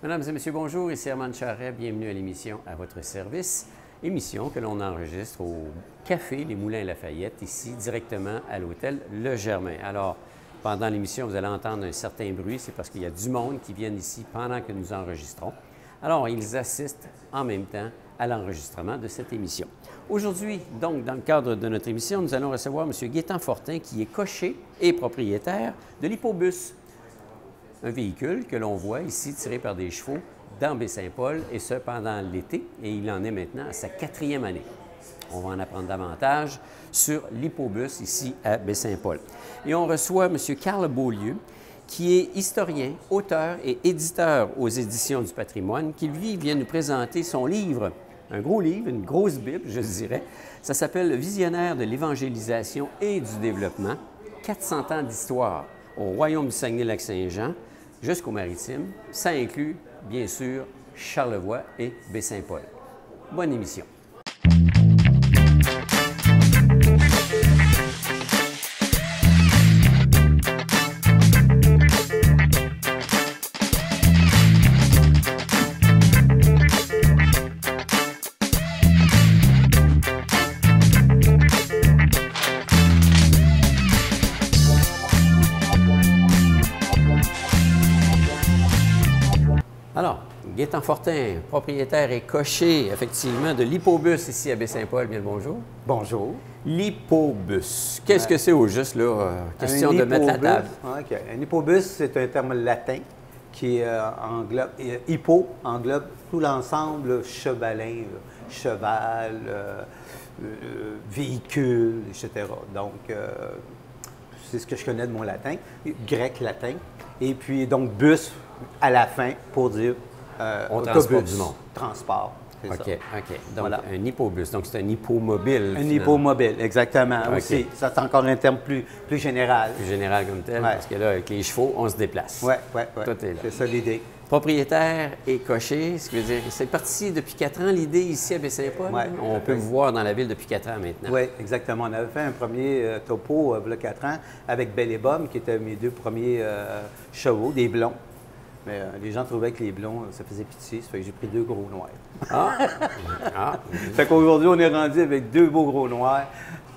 Mesdames et messieurs, bonjour, ici Armand Charret, bienvenue à l'émission À votre service, émission que l'on enregistre au Café Les Moulins Lafayette, ici directement à l'hôtel Le Germain. Alors, pendant l'émission, vous allez entendre un certain bruit, c'est parce qu'il y a du monde qui vient ici pendant que nous enregistrons. Alors, ils assistent en même temps à l'enregistrement de cette émission. Aujourd'hui, donc, dans le cadre de notre émission, nous allons recevoir M. Gaétan Fortin, qui est cocher et propriétaire de l'Hippobus, un véhicule que l'on voit ici tiré par des chevaux dans Baie-Saint-Paul, et ce pendant l'été, et il en est maintenant à sa 4e année. On va en apprendre davantage sur l'Hippobus ici à Baie-Saint-Paul. Et on reçoit M. Carl Beaulieu, qui est historien, auteur et éditeur aux Éditions du patrimoine, qui, lui, vient nous présenter son livre, un gros livre, une grosse Bible, je dirais. Ça s'appelle « Le visionnaire de l'évangélisation et du développement, 400 ans d'histoire au Royaume du Saguenay-Lac-Saint-Jean jusqu'aux Maritimes ». Ça inclut, bien sûr, Charlevoix et Baie-Saint-Paul. Bonne émission. Alors, Gaétan Fortin, propriétaire et cocher, effectivement, de l'Hippobus ici à Baie-Saint-Paul. Bien le bonjour. Bonjour. L'Hippobus. Qu'est-ce que c'est au juste, là? Question de mettre la table. OK. Un hippobus, c'est un terme latin qui englobe, hippo englobe tout l'ensemble chevalin, cheval, véhicule, etc. Donc, c'est ce que je connais de mon latin, grec-latin. Et puis, donc, bus à la fin pour dire on autobus, transporte du monde. Transport. OK, ça. OK. Donc, Voilà. un hippobus. Donc, c'est un hippomobile. Un hippomobile, exactement. OK. Aussi. Ça, c'est encore un terme plus général. Plus général comme tel, Ouais. parce que là, avec les chevaux, on se déplace. Oui. Tout est là. C'est ça l'idée. Propriétaire et cocher, ce qui veut dire, c'est parti depuis 4 ans, l'idée ici à Baie-Saint-Paul. Ouais. On peut vous voir dans la ville depuis 4 ans maintenant. Oui, exactement. On avait fait un premier topo il y a 4 ans avec Belle et Bomme, qui étaient mes 2 premiers chevaux, des blonds. Mais les gens trouvaient que les blonds, ça faisait pitié, ça fait que j'ai pris 2 gros noirs. Ah! Fait qu'aujourd'hui, on est rendu avec 2 beaux gros noirs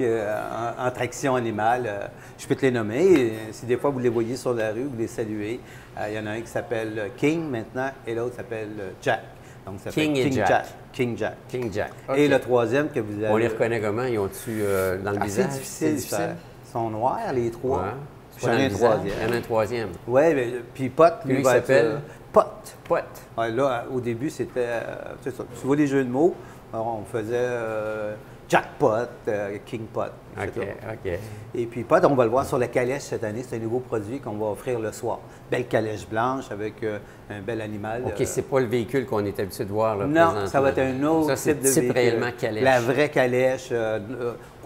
en traction animale. Je peux te les nommer. Si des fois vous les voyez sur la rue, vous les saluez. Il y en a un qui s'appelle King maintenant et l'autre s'appelle Jack. Donc, ça King fait et Jack. King Jack. King Jack. Et OK. le troisième que vous avez. On les reconnaît comment? Ils ont-tu dans le visage? C'est difficile. Ils sont noirs, les 3. Ouais. J'en ai un troisième. Il y en a un troisième. Oui, mais puis Pot, Lui, il va être, s'appelle? Pot. Pot. Ouais, là, au début, c'était. C'est ça. Tu vois les jeux de mots, alors, on faisait Jackpot, King Pot. OK, etc. OK. Et puis Pot, on va le voir sur la calèche cette année. C'est un nouveau produit qu'on va offrir le soir. Belle calèche blanche avec un bel animal. OK, c'est pas le véhicule qu'on est habitué de voir là, Non, présentement. ça va être un autre Ça, c'est type de véhicule. réellement calèche. La vraie calèche,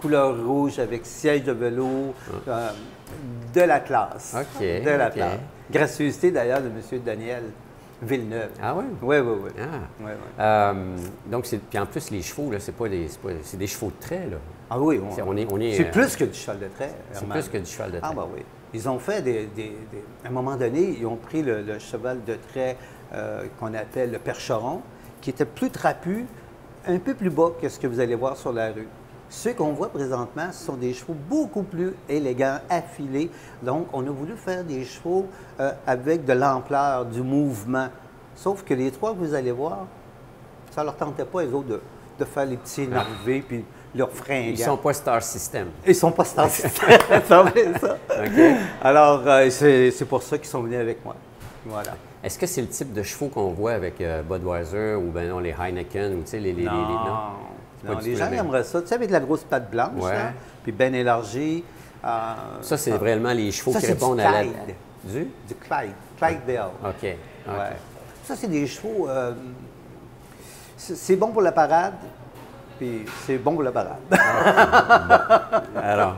couleur rouge avec siège de velours, de la classe. OK, De la OK. classe. Gracieuseté d'ailleurs de M. Daniel Villeneuve. Ah oui? Oui. Ah. Ouais, ouais. Donc, puis en plus, les chevaux, là, c'est des chevaux de trait, là. Ah oui, C'est c'est plus que du cheval de trait. C'est Herman. plus que du cheval de trait. Ah ben oui. Ils ont fait à un moment donné, ils ont pris le cheval de trait qu'on appelle le percheron, qui était plus trapu, un peu plus bas que ce que vous allez voir sur la rue. Ceux qu'on voit présentement, ce sont des chevaux beaucoup plus élégants, affilés. Donc, on a voulu faire des chevaux avec de l'ampleur, du mouvement. Sauf que les 3 que vous allez voir, ça ne leur tentait pas, les autres, de faire les petits énervés puis leurs fringants. Ils sont pas Star System. Ils sont pas Star System, ça va être ça. OK. Alors, c'est pour ça qu'ils sont venus avec moi. Voilà. Est-ce que c'est le type de chevaux qu'on voit avec Budweiser ou ben non, les Heineken ou tu sais, les non? Non, pas du les tout gens le même. aimeraient ça. Tu sais, avec la grosse patte blanche, Ouais. là, puis bien élargie. Ça, c'est vraiment les chevaux ça, qui c'est répondent du à la... Clyde. Du Clyde. Clydesdale. OK. Ouais. Ça, c'est des chevaux... c'est bon pour la parade, puis c'est bon pour la parade. Alors,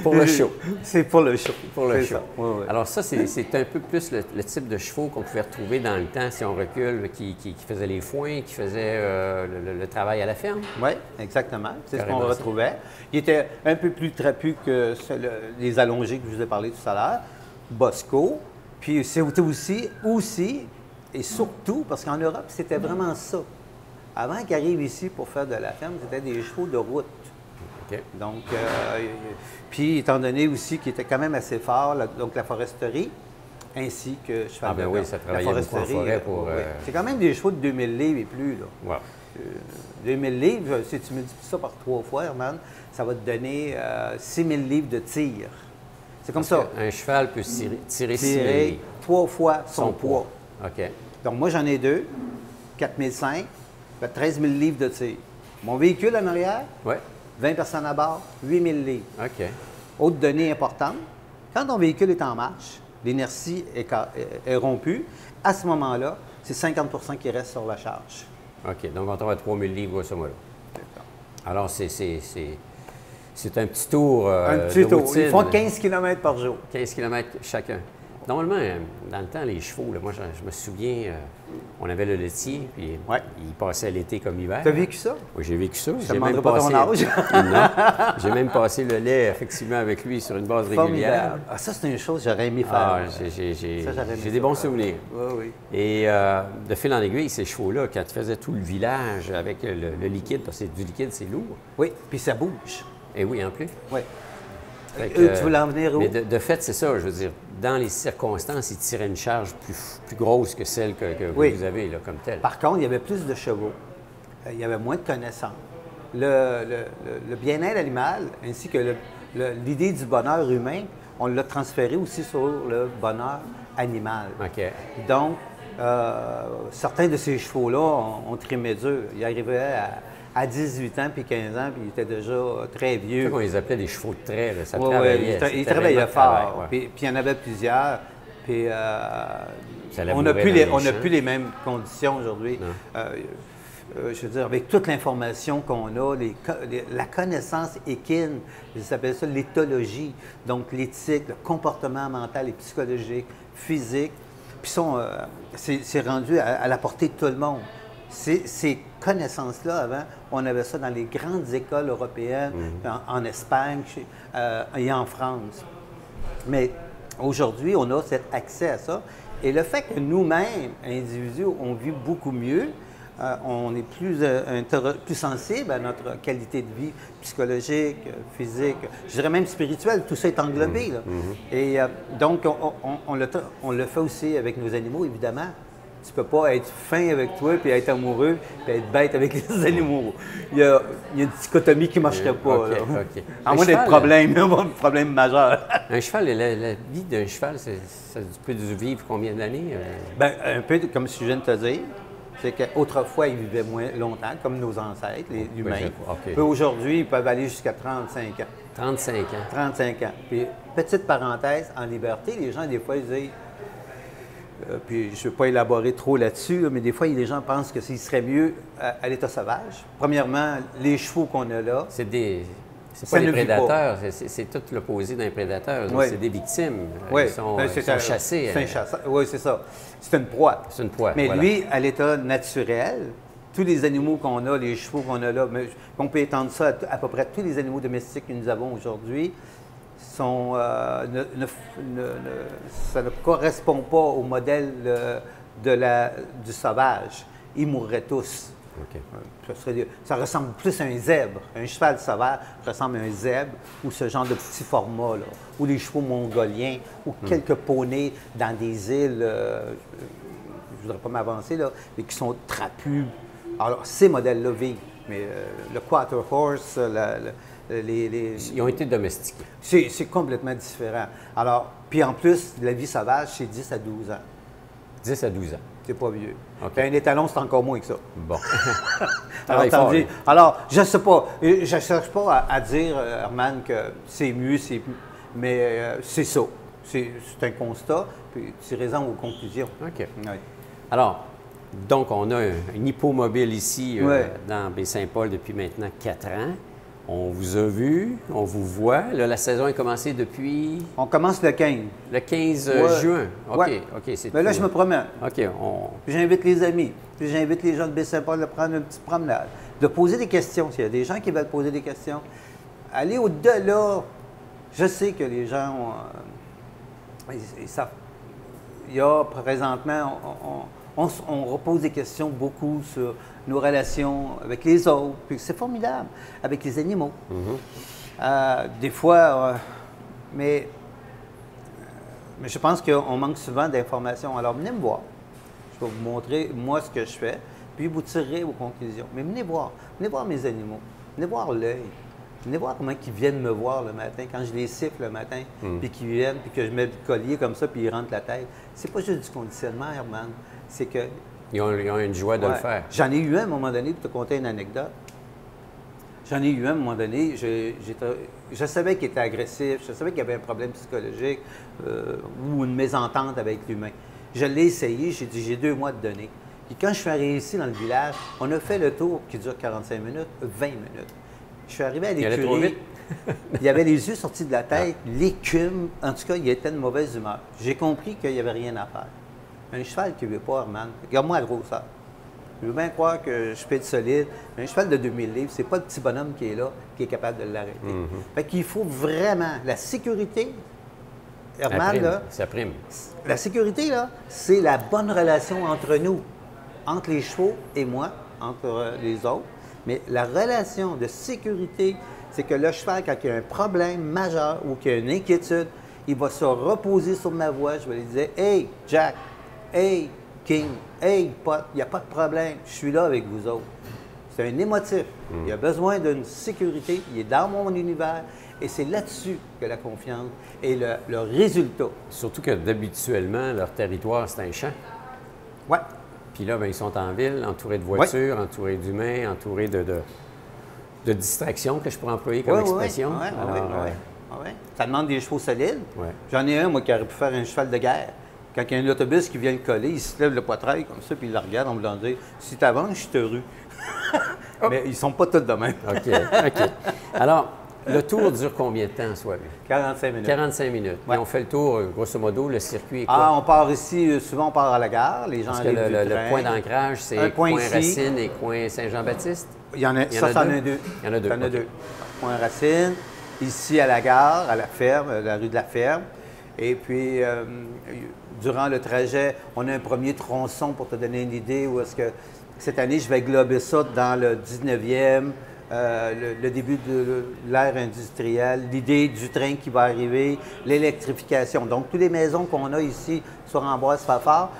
pour le show. C'est pour le show. Pour le C'est show. ça. Oui, oui. Alors ça, c'est un peu plus le type de chevaux qu'on pouvait retrouver dans le temps, si on recule, qui faisait les foins, qui faisait le travail à la ferme. Oui, exactement. C'est ce qu'on Carrément ça. retrouvait. Il était un peu plus trapu que les allongés que je vous ai parlé tout à l'heure. Bosco. Puis c'est aussi Et surtout, parce qu'en Europe, c'était vraiment ça. Avant qu'ils arrivent ici pour faire de la ferme, c'était des chevaux de route. OK. Donc, puis étant donné aussi qu'ils étaient quand même assez forts, donc la foresterie, ainsi que cheval de ben ferme. oui, ça travaillait beaucoup en forêt pour... oui. C'est quand même des chevaux de 2000 livres et plus, là. Wow. 2000 livres, si tu multiplies ça par 3 fois, Herman, ça va te donner 6000 livres de tir. C'est comme ça. Un cheval peut tirer 6 000 livres. 3 fois son poids. OK. Donc, moi, j'en ai 2, 4005, ça fait 13 000 livres de tir. Mon véhicule en arrière, Oui. 20 personnes à bord, 8 000 livres. OK. Autre donnée importante, quand ton véhicule est en marche, l'inertie est rompue, à ce moment-là, c'est 50 qui reste sur la charge. OK. Donc, on tombe à 3 000 livres, grosso modo. Alors, c'est un petit tour Un petit de tour. routine. Ils font 15 km par jour. 15 km chacun. Normalement, dans le temps, les chevaux, là, moi, je me souviens, on avait le laitier, puis Ouais. il passait l'été comme hiver. Tu as vécu ça? Oui, j'ai vécu ça. Ça ne demanderait pas ton âge. Non. J'ai même passé le lait, effectivement, avec lui sur une base régulière. Formidable. Ah, ça, c'est une chose que j'aurais aimé faire. Ah, Ça, j'aurais aimé j'ai ça des bons faire. souvenirs. Oui, oui. Et de fil en aiguille, ces chevaux-là, quand tu faisais tout le village avec le liquide, parce que du liquide, c'est lourd. Oui, puis ça bouge. Et oui, en plus. Oui. Fait que, Tu voulais en venir où? Mais de fait, c'est ça, je veux dire, dans les circonstances, ils tiraient une charge plus grosse que celle que Oui. vous avez là, comme telle. Par contre, il y avait plus de chevaux. Il y avait moins de connaissances. Le bien-être animal, ainsi que l'idée du bonheur humain, on l'a transféré aussi sur le bonheur animal. OK. Donc, certains de ces chevaux-là ont trimé dur. Ils arrivaient à 18 ans puis 15 ans, puis ils étaient déjà très C'est vieux. qu'on les appelait des chevaux de trait, là. Ça Ouais, travaillait. ils c'était travaillaient vraiment fort. travail, ouais. Puis il y en avait plusieurs. Puis Ça on n'a labourait plus, dans les on n'a champs. plus les mêmes conditions aujourd'hui. Je veux dire, avec toute l'information qu'on a, la connaissance équine, ils appellent ça l'éthologie, donc l'éthique, le comportement mental et psychologique, physique, puis c'est rendu à la portée de tout le monde. Ces connaissances-là, avant, on avait ça dans les grandes écoles européennes, en Espagne et en France. Mais aujourd'hui, on a cet accès à ça. Et le fait que nous-mêmes, individus, on vit beaucoup mieux, on est plus sensible à notre qualité de vie psychologique, physique, je dirais même spirituelle, tout ça est englobé. Là. Et donc, on le fait aussi avec nos animaux, évidemment. Tu ne peux pas être fin avec toi, puis être amoureux, puis être bête avec les animaux. Il y a une dichotomie qui ne marcherait pas. OK, là. OK. À moins d'être problème majeur. Un cheval, la vie d'un cheval, ça peut vivre combien d'années? Bien, un peu comme je viens de te dire, c'est qu'autrefois, ils vivaient moins longtemps, comme nos ancêtres, les humains. OK. Puis aujourd'hui, ils peuvent aller jusqu'à 35 ans. 35 ans. 35 ans. Puis, petite parenthèse, en liberté, les gens, des fois, ils disent, puis je ne vais pas élaborer trop là-dessus, là, mais des fois, les gens pensent que s'il serait mieux à l'état sauvage. Premièrement, les chevaux qu'on a là, C'est Ça pas ne des vit pas. prédateurs, c'est tout l'opposé d'un prédateur. Oui. C'est des victimes. oui, Ils sont, ben, ils sont chassés. C'est un chasseur. Oui, c'est ça. C'est une proie. C'est une proie. Mais voilà. lui, à l'état naturel, tous les animaux qu'on a, les chevaux qu'on a là, mais on peut étendre ça à peu près tous les animaux domestiques que nous avons aujourd'hui, ça ne correspond pas au modèle du sauvage. Ils mourraient tous. OK. Ça ressemble plus à un zèbre. Un cheval sauvage ressemble à un zèbre ou ce genre de petit format, là, ou les chevaux mongoliens, ou quelques poneys dans des îles, je ne voudrais pas m'avancer, là, mais qui sont trapus. Alors, ces modèles-là vivent. Mais le quarter horse, Ils ont été domestiqués. c'est complètement différent. Alors, puis en plus, la vie sauvage, c'est 10 à 12 ans. 10 à 12 ans. C'est pas vieux. OK. Puis un étalon, c'est encore moins que ça. Bon. Alors, Travaille fort, lui. je ne sais pas. Je ne cherche pas à dire, Herman, que c'est mieux, mais c'est ça. C'est un constat, puis tu raison aux conclusions. OK. Oui. Alors, donc, on a un hippomobile ici Ouais. dans Baie-Saint-Paul depuis maintenant 4 ans. On vous a vu, on vous voit. Là, la saison est commencée depuis On commence le 15. le 15 Ouais. juin. OK, Ouais. OK, c'est Mais là, tout. je me promène. OK, Puis j'invite les amis. Puis j'invite les gens de Baie-Saint-Paul à prendre une petite promenade. De poser des questions. S'il y a des gens qui veulent poser des questions, aller au-delà. Je sais que les gens ils savent. Il y a présentement, On repose des questions beaucoup sur nos relations avec les autres. Puis c'est formidable, avec les animaux. Des fois, mais je pense qu'on manque souvent d'informations. Alors, venez me voir. Je vais vous montrer, moi, ce que je fais, puis vous tirerez vos conclusions. Mais venez voir mes animaux. Venez voir l'œil. Venez voir comment ils viennent me voir le matin, quand je les siffle le matin, puis qu'ils viennent, puis que je mets le collier comme ça, puis ils rentrent la tête. C'est pas juste du conditionnement, Herman. C'est que... Ils ont une joie de le faire. J'en ai eu un à un moment donné, pour te conter une anecdote. J'en ai eu un à un moment donné, je savais qu'il était agressif, je savais qu'il y avait un problème psychologique ou une mésentente avec l'humain. Je l'ai essayé, j'ai dit, j'ai 2 mois de données. Puis quand je suis arrivé ici dans le village, on a fait le tour qui dure 45 minutes, 20 minutes. Je suis arrivé à l'écurie. Il y avait les yeux sortis de la tête, l'écume. En tout cas, il était de mauvaise humeur. J'ai compris qu'il n'y avait rien à faire. Un cheval qui ne veut pas, Herman, regarde-moi la grosseur. Je veux bien croire que je peux être solide, mais un cheval de 2000 livres, c'est pas le petit bonhomme qui est là qui est capable de l'arrêter. Fait qu'il faut vraiment la sécurité. Herman, là, ça prime. La sécurité, là, c'est la bonne relation entre nous, entre les chevaux et moi, entre les autres. Mais la relation de sécurité, c'est que le cheval, quand il y a un problème majeur ou qu'il y a une inquiétude, il va se reposer sur ma voix. Je vais lui dire « Hey, Jack! Hey, King! Hey, Pot! Il n'y a pas de problème. Je suis là avec vous autres. » C'est un émotif. Il a besoin d'une sécurité. Il est dans mon univers. Et c'est là-dessus que la confiance est le résultat. Surtout que d'habituellement, leur territoire, c'est un champ. Oui. Puis là, bien, ils sont en ville, entourés de voitures, entourés d'humains, entourés de distractions, que je pourrais employer comme expression. Oui. Ça demande des chevaux solides. Ouais. J'en ai un, moi, qui aurait pu faire un cheval de guerre. Quand il y a un autobus qui vient le coller, il se lève le poitrail comme ça, puis il le regarde en voulant dire « Si tu avances, je te rue. » Mais ils ne sont pas tous de même. OK. Alors, le tour dure combien de temps, soit? 45 minutes. 45 minutes. Ouais. Et on fait le tour, grosso modo, le circuit est quoi? On part ici, souvent on part à la gare, les gens Parce que arrivent du train. le point d'ancrage, c'est point Point ici. Racine et Point Saint-Jean-Baptiste? Il y en a, ça, c'en a deux. Il y en a deux. Il y en a OK. deux. Point Racine, ici à la gare, à la ferme, la rue de la Ferme. Et puis, durant le trajet, on a un premier tronçon pour te donner une idée où est-ce que cette année, je vais glober ça dans le 19e, le début de l'ère industrielle, l'idée du train qui va arriver, l'électrification. Donc, toutes les maisons qu'on a ici sur Ambroise-Fafard,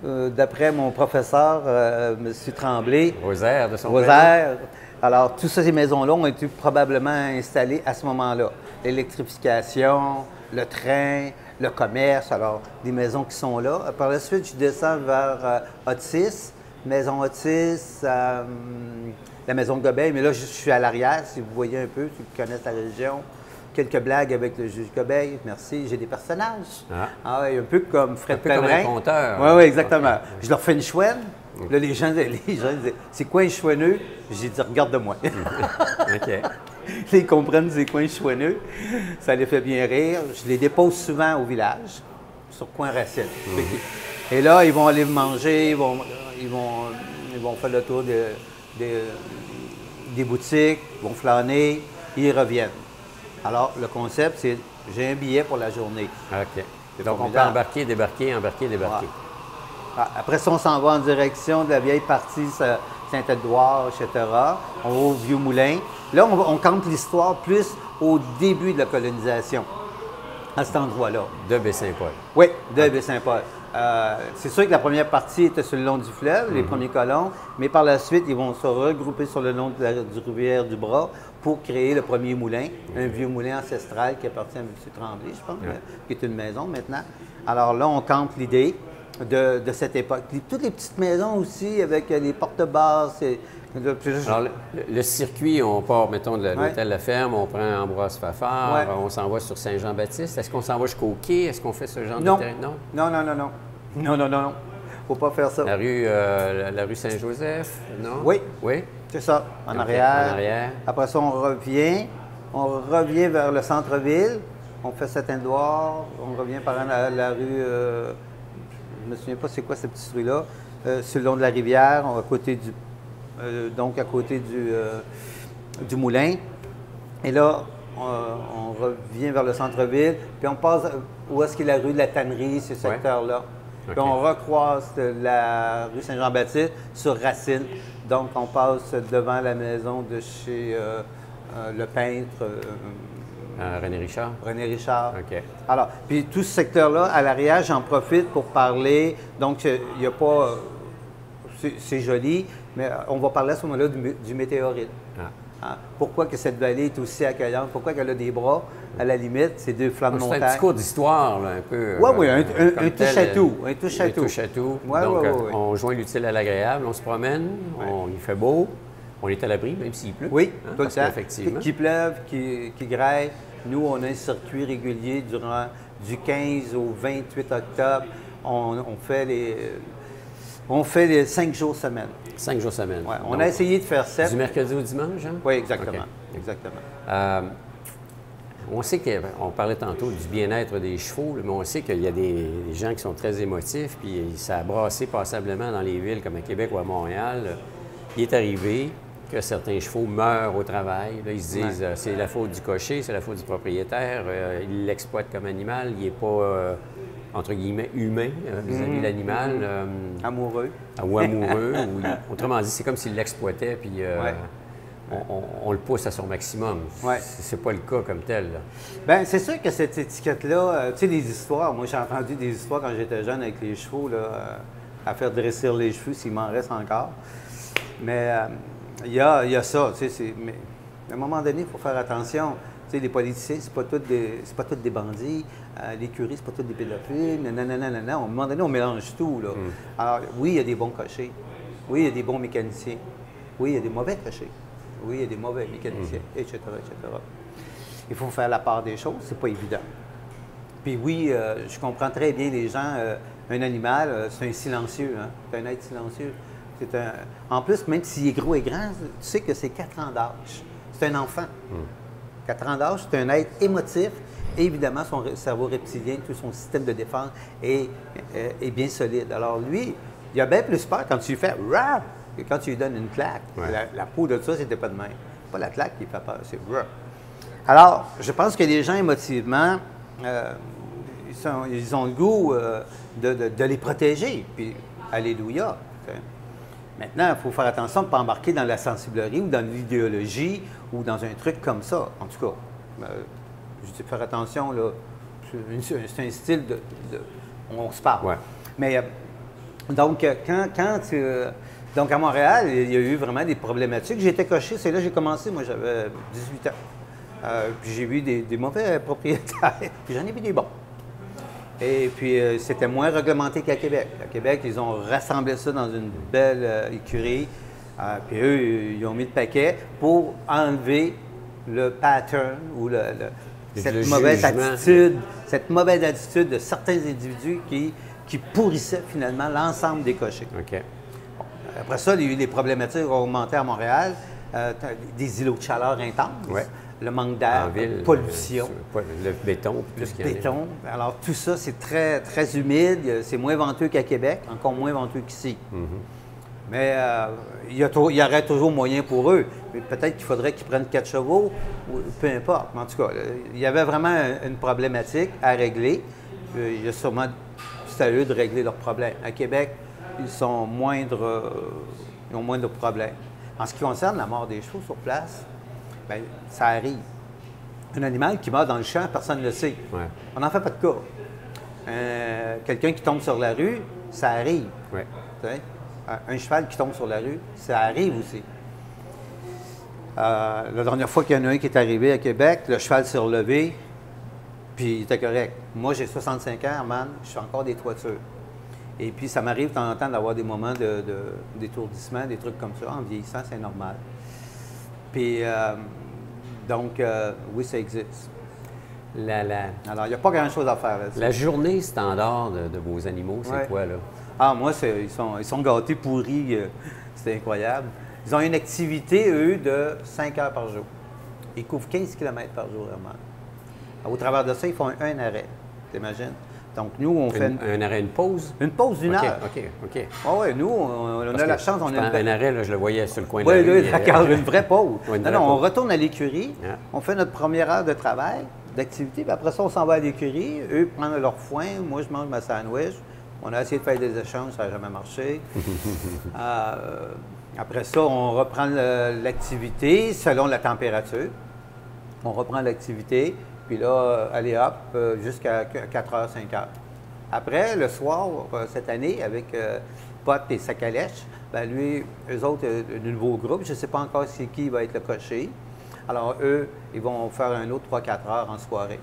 d'après mon professeur, M. Tremblay. Rosaire, de son Rosaire. Alors, toutes ces maisons-là ont été probablement installées à ce moment-là. L'électrification, le train, le commerce, alors des maisons qui sont là. Par la suite, je descends vers Otis, maison Otis, la maison de Gobeil, mais là, je suis à l'arrière, si vous voyez un peu, si vous connaissez la région. Quelques blagues avec le juge Gobeil, merci. J'ai des personnages. Oui, un peu comme Fred Pellerin. Un peu comme un conteur. Oui, exactement. Okay. Je leur fais une chouenne. Là, les gens disaient, c'est quoi un chouenneux? J'ai dit, regarde-moi. OK. Ils comprennent c'est quoi un chouenneux. Ça les fait bien rire. Je les dépose souvent au village, sur Coin Racine. Et là, ils vont aller manger, ils vont faire le tour des boutiques, ils vont flâner, ils reviennent. Alors, le concept, c'est j'ai un billet pour la journée. OK. Donc, on peut embarquer, débarquer. Voilà. Après ça, on s'en va en direction de la vieille partie Saint-Édouard, etc. On va au Vieux-Moulin. Là, on campe l'histoire plus au début de la colonisation, à cet endroit-là. De Baie-Saint-Paul. Oui, de Baie-Saint-Paul. C'est sûr que la première partie était sur le long du fleuve, les premiers colons, mais par la suite, ils vont se regrouper sur le long de du rivière du Bras pour créer le premier moulin, un vieux moulin ancestral qui appartient à M. Tremblay, je pense, qui est une maison maintenant. Alors là, on campe l'idée de cette époque. Toutes les petites maisons aussi, avec les portes basses. Alors, le circuit, on part, mettons, de l'hôtel La Ferme, on prend Ambroise-Fafard, on s'en va sur Saint-Jean-Baptiste. Est-ce qu'on s'en va jusqu'au quai? Est-ce qu'on fait ce genre de terrain? Non. Faut pas faire ça. La rue Saint-Joseph, non? Oui. Oui? C'est ça, en arrière. Après ça, on revient vers le centre-ville. On fait Saint-Édouard, on revient par la rue, je me souviens pas c'est quoi cette petite rue-là, sur le long de la rivière, à côté du moulin. Et là, on revient vers le centre-ville, puis on passe où est-ce qu'il y a la rue de la Tannerie, ce secteur-là. Puis on recroise la rue Saint-Jean-Baptiste sur Racine. Donc, on passe devant la maison de chez le peintre René Richard? René Richard. OK. Alors, puis tout ce secteur-là, à l'arrière, j'en profite pour parler. Donc, il n'y a pas... c'est joli, mais on va parler à ce moment-là du météorite. Ah. Hein? Pourquoi que cette vallée est aussi accueillante? Pourquoi qu'elle a des bras, à la limite, ces deux flancs de montagne? C'est un petit cours d'histoire, là, un peu. Oui, un touche à tout. Un touche à tout. Un touche à tout. Ouais, Donc, ouais. on joint l'utile à l'agréable, on se promène, il fait beau, on est à l'abri, même s'il pleut. Oui, hein, tout le temps. effectivement. Qu'il pleuve, qu'il grêle. Nous, on a un circuit régulier durant du 15 au 28 octobre. On fait les 5 jours semaine. 5 jours semaine. Ouais, on a essayé de faire 7. Du mercredi au dimanche, hein? Oui, exactement. Okay. Exactement. On sait qu'on parlait tantôt du bien-être des chevaux, mais on sait qu'il y a des gens qui sont très émotifs, puis ça a brassé passablement dans les villes comme à Québec ou à Montréal. Il est arrivé que certains chevaux meurent au travail. Là, ils se disent c'est la faute du cocher, c'est la faute du propriétaire, il l'exploite comme animal, il n'est pas, entre guillemets, humain vis-à-vis de l'animal. Amoureux. Ou amoureux. Autrement dit, c'est comme s'il l'exploitait, puis on le pousse à son maximum. Ouais. C'est pas le cas comme tel. Bien, c'est sûr que cette étiquette-là, tu sais, des histoires, moi j'ai entendu des histoires quand j'étais jeune avec les chevaux, là, à faire dressir les cheveux s'il m'en reste encore. Mais il y a ça, tu sais, mais à un moment donné, il faut faire attention. Tu sais, les politiciens, c'est pas tous des bandits. L'écurie, c'est pas tous des pédophiles. Non. À un moment donné, on mélange tout, là. Alors, oui, il y a des bons cochers. Oui, il y a des bons mécaniciens. Oui, il y a des mauvais cochers. Oui, il y a des mauvais mécaniciens, etc., etc. Il faut faire la part des choses, c'est pas évident. Puis oui, je comprends très bien les gens. Un animal, c'est un silencieux, hein? C'est un être silencieux. En plus, même s'il est gros et grand, tu sais que c'est 4 ans d'âge. C'est un enfant. 4 ans d'âge, c'est un être émotif. Et évidemment, son cerveau reptilien, tout son système de défense est bien solide. Alors lui, il a bien plus peur quand tu lui fais « rah » que quand tu lui donnes une claque. Ouais. La peau de ça, c'était pas de même. Pas la claque qui fait peur, c'est « rah ». Alors, je pense que les gens, émotivement, ils ont le goût de les protéger. Puis, alléluia. Maintenant, il faut faire attention de ne pas embarquer dans la sensiblerie ou dans l'idéologie ou dans un truc comme ça. En tout cas, je dis faire attention, là. C'est un style on se parle. Ouais. Mais donc, donc, à Montréal, il y a eu vraiment des problématiques. J'étais coché, c'est là que j'ai commencé. Moi, j'avais 18 ans. Puis j'ai vu des mauvais propriétaires, puis j'en ai vu des bons. Et puis, c'était moins réglementé qu'à Québec. À Québec, ils ont rassemblé ça dans une belle écurie. Puis eux, ils ont mis le paquet pour enlever le pattern ou cette mauvaise attitude de certains individus qui pourrissaient finalement l'ensemble des cochers. OK. Après ça, il y a eu des problématiques qui ont augmenté à Montréal, des îlots de chaleur intenses. Ouais. Le manque d'air, la pollution. Le béton. Le béton. Alors, tout ça, c'est très, très humide. C'est moins venteux qu'à Québec, encore moins venteux qu'ici. Mais il y aurait toujours moyen pour eux. Mais peut-être qu'il faudrait qu'ils prennent 4 chevaux, ou peu importe. Mais en tout cas, il y avait vraiment une problématique à régler. Il y a sûrement, c'est à eux de régler leurs problèmes. À Québec, ils ont moins de problèmes. En ce qui concerne la mort des chevaux sur place, bien, ça arrive. Un animal qui meurt dans le champ, personne ne le sait. Ouais. On n'en fait pas de cas. Quelqu'un qui tombe sur la rue, ça arrive. Ouais. Un cheval qui tombe sur la rue, ça arrive aussi. La dernière fois qu'il y en a un qui est arrivé à Québec, le cheval s'est relevé, puis il était correct. Moi, j'ai 65 ans, man, je fais encore des toitures. Et puis, ça m'arrive de temps en temps d'avoir des moments d'étourdissement, des trucs comme ça. En vieillissant, c'est normal. Puis, donc, oui, ça existe. Alors, il n'y a pas grand-chose à faire là-dessus. La journée standard de vos animaux, c'est quoi, là? Ah, moi, ils sont gâtés, pourris. C'est incroyable. Ils ont une activité, eux, de 5 heures par jour. Ils couvrent 15 km par jour, vraiment. Au travers de ça, ils font un arrêt. T'imagines? Donc, nous, on fait... Un arrêt, une pause? Une pause d'une heure. OK. Oui, nous, on a la chance. Un arrêt, là, je le voyais sur le coin de la rue. Oui, d'accord, une vraie pause. Non, on retourne à l'écurie, on fait notre première heure de travail, d'activité, puis après ça, on s'en va à l'écurie. Eux prennent leur foin, moi, je mange ma sandwich, On a essayé de faire des échanges, ça n'a jamais marché. Après ça, on reprend l'activité selon la température. On reprend l'activité, puis là, allez hop, jusqu'à 4 heures, 5 heures. Après, le soir, cette année, avec Pot et sa calèche, ben lui, eux autres, le nouveau groupe, je ne sais pas encore c'est qui va être le cocher. Alors, eux, ils vont faire un autre 3-4 heures en soirée.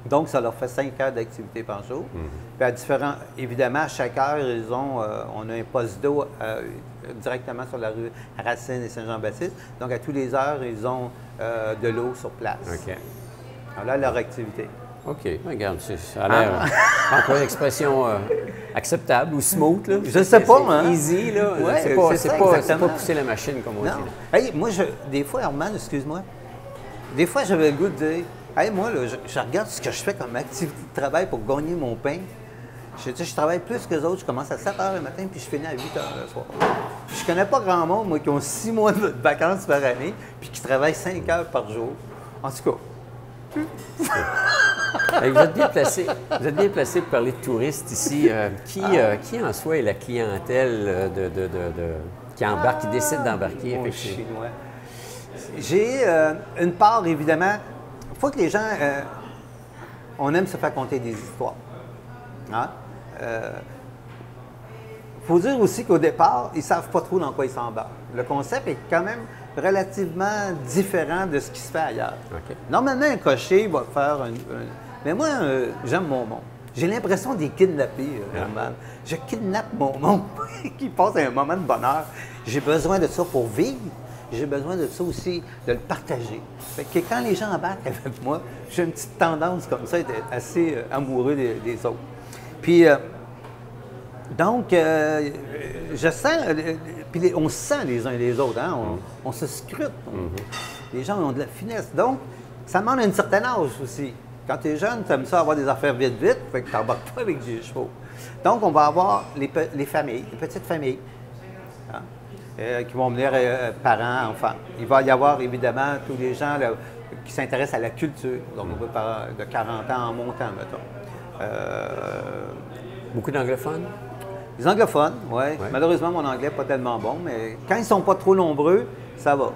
Donc, ça leur fait 5 heures d'activité par jour. Puis à différents, évidemment, à chaque heure, on a un poste d'eau directement sur la rue Racine et Saint-Jean-Baptiste. Donc, à tous les heures, ils ont de l'eau sur place. OK. Voilà leur activité. OK. Regarde, ça a l'air, encore une expression acceptable ou smooth, là. Je sais pas, hein? Easy, là. Ouais, c'est pas pousser la machine, comme on dit. Là. Hey, moi, des fois, Herman, excuse-moi, des fois, j'avais le goût de dire, hey, moi, là, je regarde ce que je fais comme activité de travail pour gagner mon pain. Je travaille plus que les autres. Je commence à 7 h le matin, puis je finis à 8 h le soir. Puis je connais pas grand monde, moi, qui ont 6 mois de vacances par année, puis qui travaillent 5 heures par jour. En tout cas. Vous êtes bien placé. Vous êtes bien placé pour parler de touristes ici. Qui en soi est la clientèle qui embarque, qui décide d'embarquer, effectivement? Chinois. J'ai une part, évidemment. Il faut que les gens. On aime se faire conter des histoires. Hein? Faut dire aussi qu'au départ, ils ne savent pas trop dans quoi ils s'embarquent. Le concept est quand même relativement différent de ce qui se fait ailleurs. Okay. Normalement, un cocher va faire mais moi, j'aime mon monde. J'ai l'impression d'y kidnapper, Herman. Je kidnappe mon monde qui passe un moment de bonheur. J'ai besoin de ça pour vivre. J'ai besoin de ça aussi, de le partager. Fait que quand les gens embarquent avec moi, j'ai une petite tendance comme ça, d'être assez amoureux des autres. Puis, donc, je sens, puis on se sent les uns les autres, hein? On se scrute. Les gens ont de la finesse. Donc, ça demande un certain âge aussi. Quand tu es jeune, tu aimes ça avoir des affaires vite, fait que tu n'embarques pas avec des chevaux. Donc, on va avoir les familles, les petites familles, hein? Qui vont venir parents, enfants. Il va y avoir évidemment tous les gens là, qui s'intéressent à la culture. Donc, on peut parler de 40 ans en montant, mettons. Beaucoup d'anglophones? Les anglophones, oui. Ouais. Malheureusement, mon anglais n'est pas tellement bon, mais quand ils ne sont pas trop nombreux, ça va.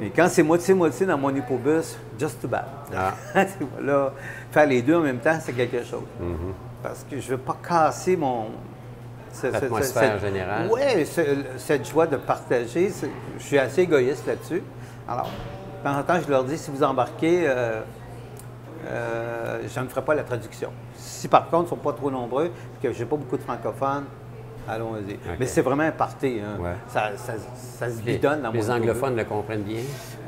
Et quand c'est moitié-moitié dans mon hippobus, just too bad. Ah. Là, faire les deux en même temps, c'est quelque chose. Parce que je ne veux pas casser mon... L'atmosphère générale. Oui, cette joie de partager. Je suis assez égoïste là-dessus. Alors, de temps en temps, je leur dis, si vous embarquez, je ne ferai pas la traduction. Si par contre, ils ne sont pas trop nombreux et que je n'ai pas beaucoup de francophones, allons-y. Okay. Mais c'est vraiment un party. Hein. Ouais. Ça se bidonne dans mon Les anglophones le comprennent bien?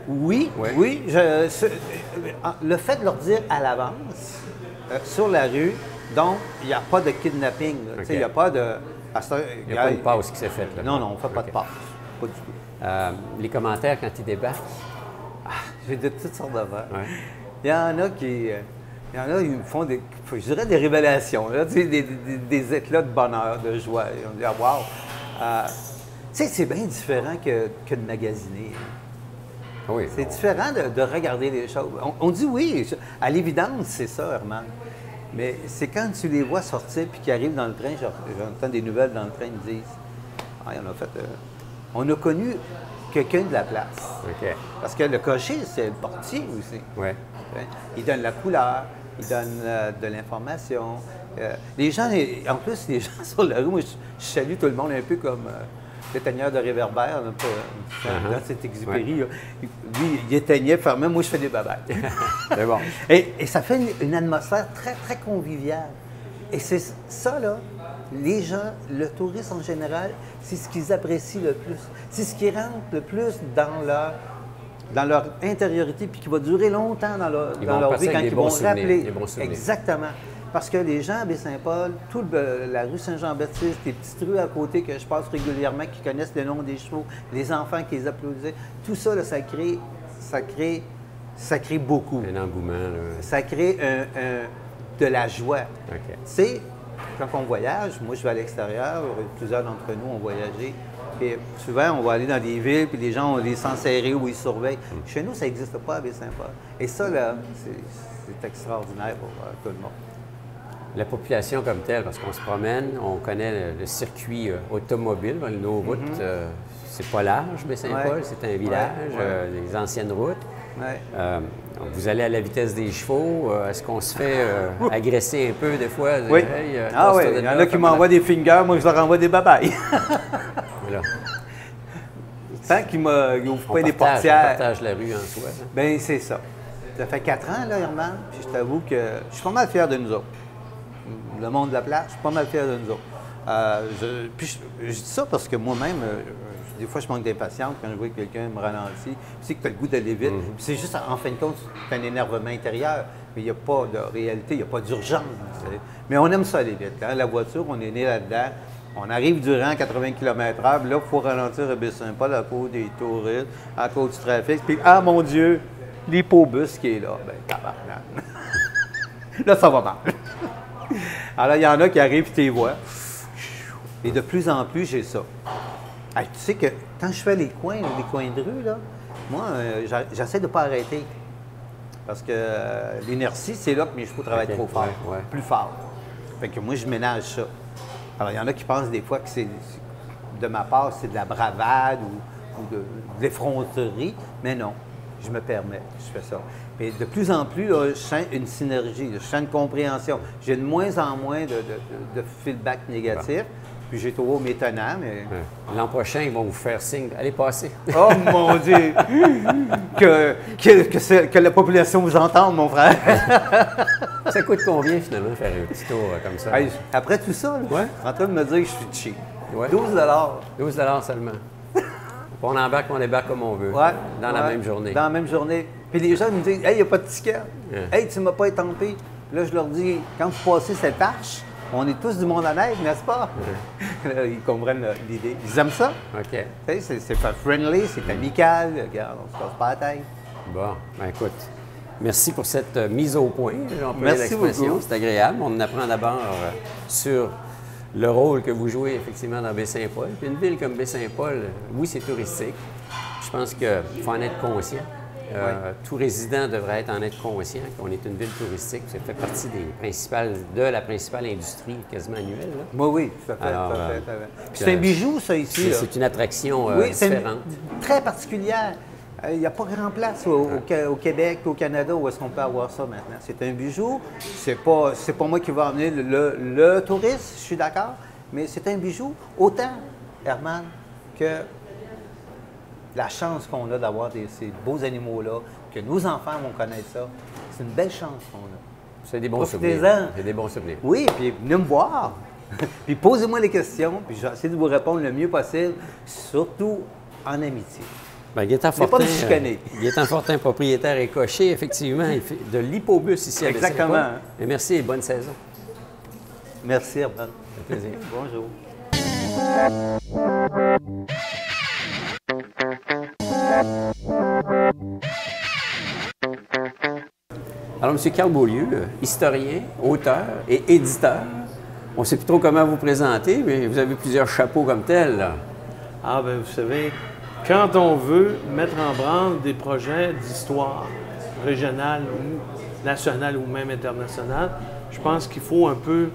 Oui, ouais. Oui. Le fait de leur dire à l'avance, sur la rue, donc, il n'y a pas de kidnapping. Okay. Il n'y a pas de... Il n'y a pas de passe qui s'est faite. Non, on ne fait pas de passe. Pas du tout. Les commentaires quand ils débarquent? J'ai de toutes sortes d'affaires. Ouais. Il y en a qui... Il y en a, ils me font je dirais des révélations, là, des éclats de bonheur, de joie. On dit, ah, wow! Tu sais, c'est bien différent que de magasiner. Oui, c'est différent de regarder les choses. On dit oui, à l'évidence, c'est ça, Herman. Mais c'est quand tu les vois sortir puis qu'ils arrivent dans le train, j'entends des nouvelles dans le train, ils me disent, ah, on a connu quelqu'un de la place. Okay. Parce que le cocher, c'est le portier aussi. Ouais. Il donne la couleur, il donne de l'information. Les gens, en plus, les gens sur la rue, moi, je salue tout le monde un peu comme l'éteigneur de réverbère, dans cette Exupéry. Ouais. Lui, il éteignait, fermait, moi, je fais des babayes. C'est bon. Et ça fait une atmosphère très, très conviviale. Et c'est ça, là, les gens, le tourisme en général, c'est ce qu'ils apprécient le plus. C'est ce qui rentre le plus dans leur intériorité, puis qui va durer longtemps dans leur vie, quand ils vont rappeler. Exactement. Parce que les gens à Baie-Saint-Paul, toute la rue Saint-Jean-Baptiste, les petites rues à côté que je passe régulièrement, qui connaissent le nom des chevaux, les enfants qui les applaudissaient, tout ça, là, ça crée beaucoup. Un engouement. Là. Ça crée de la joie. Okay. Tu sais, quand on voyage, moi je vais à l'extérieur, plusieurs d'entre nous ont voyagé. Puis souvent, on va aller dans des villes, puis les gens ont des sangs serrés où ils surveillent. Chez nous, ça n'existe pas à Baie-Saint-Paul. Et ça, là, c'est extraordinaire pour tout le monde. La population comme telle, parce qu'on se promène, on connaît le circuit automobile, nos routes, c'est pas large, Baie-Saint-Paul, c'est un village, les anciennes routes. Vous allez à la vitesse des chevaux, est-ce qu'on se fait agresser un peu des fois? Oui. Oui, il y en a qui m'envoient des fingers, moi je leur envoie des babayes. Voilà. Tant qu'ils m'ouvrent pas des portières. On partage la rue en soi. Bien, c'est ça. Ça fait 4 ans, là, Herman, puis je t'avoue que je suis pas mal fier de nous autres. Le monde de la place, je suis pas mal fier de nous autres. Puis je dis ça parce que moi-même, des fois, je manque d'impatience quand je vois que quelqu'un me ralentit. Puis c'est que tu as le goût d'aller vite. Puis c'est juste, en fin de compte, c'est un énervement intérieur. Mais il n'y a pas de réalité, il n'y a pas d'urgence. Mais on aime ça aller vite. Hein? La voiture, on est né là-dedans. On arrive durant 80 km/h. Là, il faut ralentir à Baie-Saint-Paul à cause des touristes, à cause du trafic. Puis, ah mon Dieu, l'hippobus qui est là. Bien, tabarnak. Là, ça va mal. Alors, il y en a qui arrivent et tu les vois. Et de plus en plus, j'ai ça. Hey, tu sais que quand je fais les coins de rue, là, moi, j'essaie de ne pas arrêter. Parce que l'inertie, c'est là que mes chevaux travaillent trop fort, plus fort. Fait que moi, je ménage ça. Alors, il y en a qui pensent des fois que c'est, de ma part, c'est de la bravade ou de l'effronterie, mais non, je me permets, je fais ça. Mais de plus en plus, là, je sens une synergie, je sens une compréhension. J'ai de moins en moins de feedback négatif. Puis j'ai trouvé m'étonnant, mais... L'an prochain, ils vont vous faire signe. Allez, passez. Oh, mon Dieu! que la population vous entende, mon frère. Ça coûte combien, finalement, faire un petit tour comme ça? Hey, après tout ça, là, en train de me dire que je suis cheap. 12 12 seulement. On embarque, on débarque comme on veut. Dans la même journée. Dans la même journée. Puis les gens me disent, « Hey, il n'y a pas de ticket. Hey, tu ne m'as pas étampé. » Là, je leur dis, quand vous passez cette arche, on est tous du monde honnête, n'est-ce pas? Là, ils comprennent l'idée. Ils aiment ça. OK. C'est friendly, c'est amical. Regarde, on ne se casse pas la tête. Bon, ben écoute, merci pour cette mise au point. Merci beaucoup. C'est agréable. On en apprend d'abord sur le rôle que vous jouez effectivement dans Baie-Saint-Paul. Puis une ville comme Baie-Saint-Paul, oui, c'est touristique. Je pense qu'il faut en être conscient. Tout résident devrait en être conscient qu'on est une ville touristique. Ça fait partie de la principale industrie quasiment annuelle. Là. Oui, tout à fait. C'est un bijou, ça, ici. C'est une attraction différente. Très particulière. Il n'y a pas grand place au Québec, au Canada, où est-ce qu'on peut avoir ça maintenant. C'est un bijou. C'est pas moi qui vais emmener le touriste, je suis d'accord, mais c'est un bijou. Autant, Herman, que la chance qu'on a d'avoir ces beaux animaux-là, que nos enfants vont connaître ça, c'est une belle chance qu'on a. C'est des bons souvenirs. C'est des bons souvenirs. Oui, puis venez me voir. Puis posez-moi les questions, puis je vais essayer de vous répondre le mieux possible, surtout en amitié. Bien, Gaétan Fortin, propriétaire et cocher, effectivement, il fait de l'hippobus ici à Baie-Saint-Paul. Exactement. Et merci et bonne saison. Merci, Herman. Ça fait plaisir. Bonjour. Alors, M. Carl Beaulieu, historien, auteur et éditeur, on ne sait plus trop comment vous présenter, mais vous avez plusieurs chapeaux comme tels. Là. Ah, bien, vous savez, quand on veut mettre en branle des projets d'histoire régionale ou nationale ou même internationale, je pense qu'il faut un peu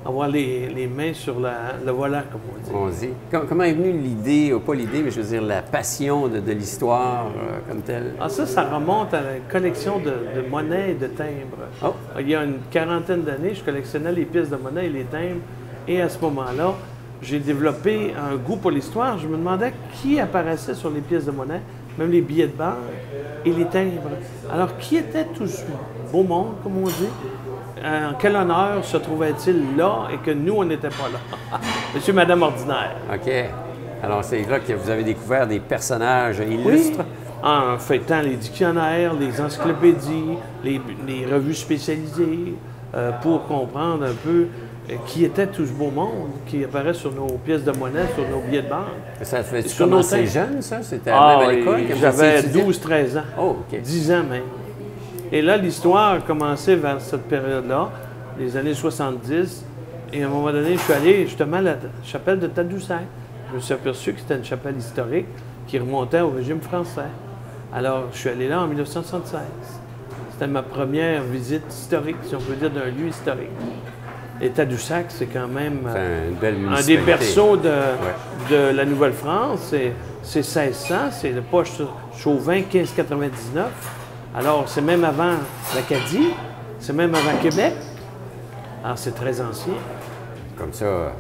avoir les mains sur le volant, comme on dit. Comment est venue l'idée, pas l'idée, mais je veux dire la passion de l'histoire comme telle? Ah, ça remonte à la collection de monnaies et de timbres. Oh. Il y a une quarantaine d'années, je collectionnais les pièces de monnaie et les timbres. Et à ce moment-là, j'ai développé un goût pour l'histoire. Je me demandais qui apparaissait sur les pièces de monnaie, même les billets de banque et les timbres. Alors, qui était tout ce beau monde, comme on dit? En quel honneur se trouvait-il là et que nous, on n'était pas là? Monsieur, Madame Ordinaire. OK. Alors, c'est là que vous avez découvert des personnages illustres. Oui. En feuilletant les dictionnaires, les encyclopédies, les revues spécialisées, pour comprendre un peu qui était tout ce beau monde qui apparaît sur nos pièces de monnaie, sur nos billets de banque. Ça fait-tu commencer jeune, ça? C'était même à l'école? J'avais 12-13 ans. Oh, OK. 10 ans même. Et là, l'histoire a commencé vers cette période-là, les années 70. Et à un moment donné, je suis allé justement à la chapelle de Tadoussac. Je me suis aperçu que c'était une chapelle historique qui remontait au régime français. Alors, je suis allé là en 1976. C'était ma première visite historique, si on peut dire, d'un lieu historique. Et Tadoussac, c'est quand même C'est une belle un des municipalité. berceaux de la Nouvelle-France. C'est 1600, c'est le poche Chauvin 1599. Alors, c'est même avant l'Acadie, c'est même avant Québec. Alors, c'est très ancien. Comme ça,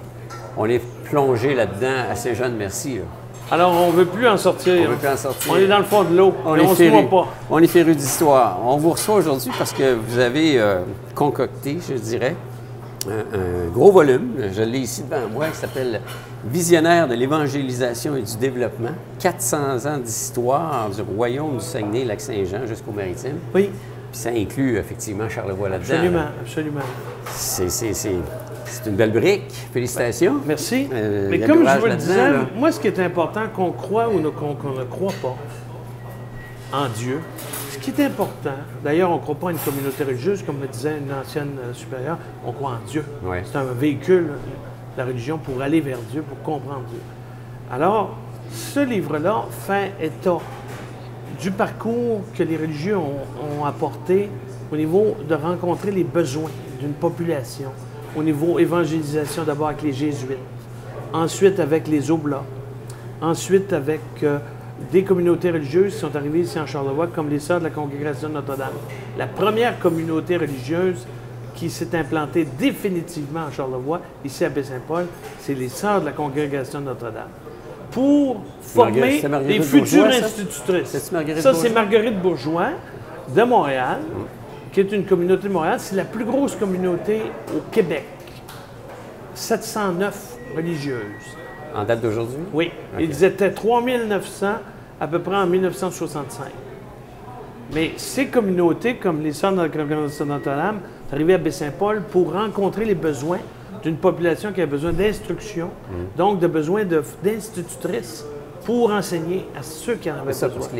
on est plongé là-dedans assez jeune, merci. Là. Alors, on ne veut plus en sortir. On veut plus en sortir. On est dans le fond de l'eau. On mais est on se féru. voit pas. On est féru d'histoire. On vous reçoit aujourd'hui parce que vous avez concocté, je dirais, un gros volume. Je l'ai ici devant moi, qui s'appelle Visionnaire de l'évangélisation et du développement. 400 ans d'histoire du royaume du Saguenay-Lac-Saint-Jean jusqu'au Maritime. Oui, Puis ça inclut effectivement Charlevoix là-dedans. absolument, là. absolument. C'est une belle brique. Félicitations. Merci. Il Mais y a comme je l'ouvrage vous le là-dedans, disais, là. moi, ce qui est important, qu'on croit ou qu'on ne croit pas en Dieu, ce qui est important, d'ailleurs, on ne croit pas à une communauté religieuse, comme me disait une ancienne supérieure, on croit en Dieu. Ouais. C'est un véhicule, la religion, pour aller vers Dieu, pour comprendre Dieu. Alors, ce livre-là fait état du parcours que les religieux ont apporté au niveau de rencontrer les besoins d'une population, au niveau évangélisation d'abord avec les Jésuites, ensuite avec les Oblats, ensuite avec des communautés religieuses qui sont arrivées ici en Charlevoix, comme les Sœurs de la Congrégation de Notre-Dame. La première communauté religieuse qui s'est implantée définitivement en Charlevoix, ici à Baie-Saint-Paul, c'est les Sœurs de la Congrégation de Notre-Dame. Pour former c'est Marguerite des futures Bourgeois, ça? institutrices. C'est-tu Marguerite Ça, Bourgeois? c'est Marguerite Bourgeois de Montréal, qui est une communauté de Montréal. C'est la plus grosse communauté au Québec. 709 religieuses. En date d'aujourd'hui? Oui, OK. ils étaient 3900 à peu près en 1965. Mais ces communautés, comme les Sœurs de la Congrégation de Notre-Dame, sont arrivées à Baie-Saint-Paul pour rencontrer les besoins d'une population qui a besoin d'instruction, donc de besoin d'institutrices pour enseigner à ceux qui en avaient C'est ça, besoin. parce que